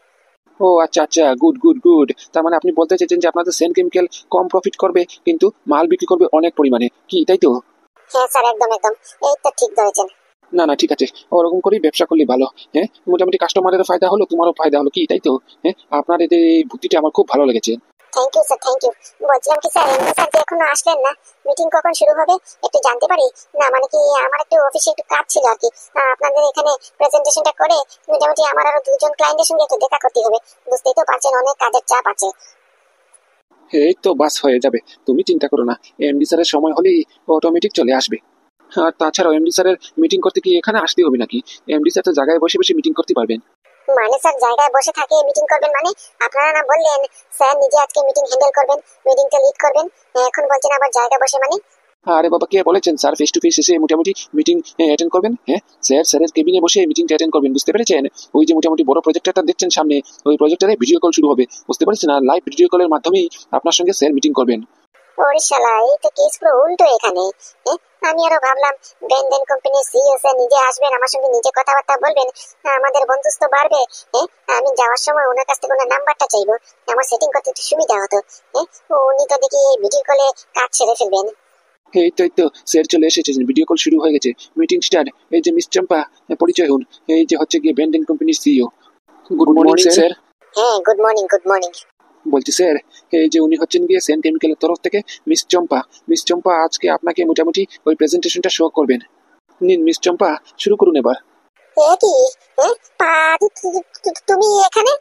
Speaker 2: ও আচ্ছা আচ্ছা, গুড গুড গুড। তার মানে আপনি বলতে চাইছেন যে আপনাদের সেন কেমিক্যাল কম প্রফিট করবে কিন্তু মাল বিক্রি করবে অনেক পরিমাণে, কি তাই তো?
Speaker 1: হ্যাঁ স্যার, একদম একদম, এই তো ঠিক ধরেছেন।
Speaker 2: না না ঠিক আছে, ওরকম করেই ব্যবসা করলে ভালো। হ্যাঁ, মোটামুটি কাস্টমারেরও ফায়দা হলো, তোমারও ফায়দা হলো, কি তাই তো? হ্যাঁ, আপনার এই বুদ্ধিটা আমার খুব ভালো লেগেছে।
Speaker 1: Thank you sir, thank you. বলছিলাম কি স্যার, এমনি স্যার যে এখনো আসলেন না, মিটিং কখন শুরু হবে একটু জানতে পারি? না মানে কি আমার একটু অফিসে একটু কাজ ছিল আর কি, আপনাদের এখানে প্রেজেন্টেশনটা করে মোটামুটি আমার আরো 2জন ক্লায়েন্টের সঙ্গে একটু দেখা করতে হবে, বুঝতেই তো পারছেন অনেক কাজের চাপ আছে।
Speaker 2: এই তো বাস হয়ে যাবে, তুমি চিন্তা করো না। এমডি স্যারের সময় হলেই অটোমেটিক চলে আসবে। আর তাছাড়াও এমডি স্যারের মিটিং করতে কি এখানে আসতে হবে নাকি? এমডি স্যার তো জায়গায় বসে বসে মিটিং করতে পারবেন।
Speaker 1: মানে স্যার জায়গায় বসে থাকে মিটিং করবেন মানে? আপনারা না বললেন স্যার নিজে আজকে মিটিং হ্যান্ডেল করবেন, মিটিংটা লিড করবেন, এখন বলছেন আবার জায়গায় বসে মানে?
Speaker 2: আরে বাবা, কে বলেছেন স্যার ফেস টু ফেস এসে মোটামুটি মিটিং অ্যাটেন্ড করবেন? হ্যাঁ, স্যারের কেবিনে বসে মিটিংটা অ্যাটেন্ড করবেন, বুঝতে পেরেছেন? ওই যে মোটামুটি বড় প্রজেক্টরটা দেখছেন সামনে, ওই প্রজেক্টরে ভিডিও কল শুরু হবে, বুঝতে পারছেন? আর লাইভ ভিডিও কলের মাধ্যমেই আপনার সঙ্গে স্যার মিটিং করবেন।
Speaker 1: ওরে শালা, এই তো কেস পুরো উল্টো এখানে। আমি আরো ভাবলাম ব্র্যান্ডেন কোম্পানির সিইও স্যার নিজে আসবেন, আমার সঙ্গে নিজে কথাবার্তা বলবেন, আমাদের বন্ধুত্ব বাড়বে। আমি যাওয়ার সময় ওনার কাছ থেকে ওনার নাম্বারটা চাইবো, আমার সেটিং করতে একটু সুবিধা হতো। উনি তো দেখি এই ভিডিও কলে কাজ সেরে ফেলবেন।
Speaker 2: এই তো স্যার চলে এসেছেন, ভিডিও কল শুরু হয়ে গেছে, মিটিং স্টার্ট। এই যে মিস চম্পা, পরিচয় হন। এই যে হচ্ছে গিয়ে ব্র্যান্ডেন কোম্পানির সিইও। Good morning sir.
Speaker 1: হ্যাঁ গুড মর্নিং, গুড মর্নিং।
Speaker 2: বলছি স্যার, এই যে উনি হচ্ছেন গিয়ে সেন কেমিক্যালের তরফ থেকে মিস চম্পা। মিস চম্পা আজকে আপনাকে মোটামুটি ওই প্রেজেন্টেশনটা শো করবেন। নিন মিস চম্পা, শুরু করুন এবার।
Speaker 1: এ কি? পা তুমি এখানে?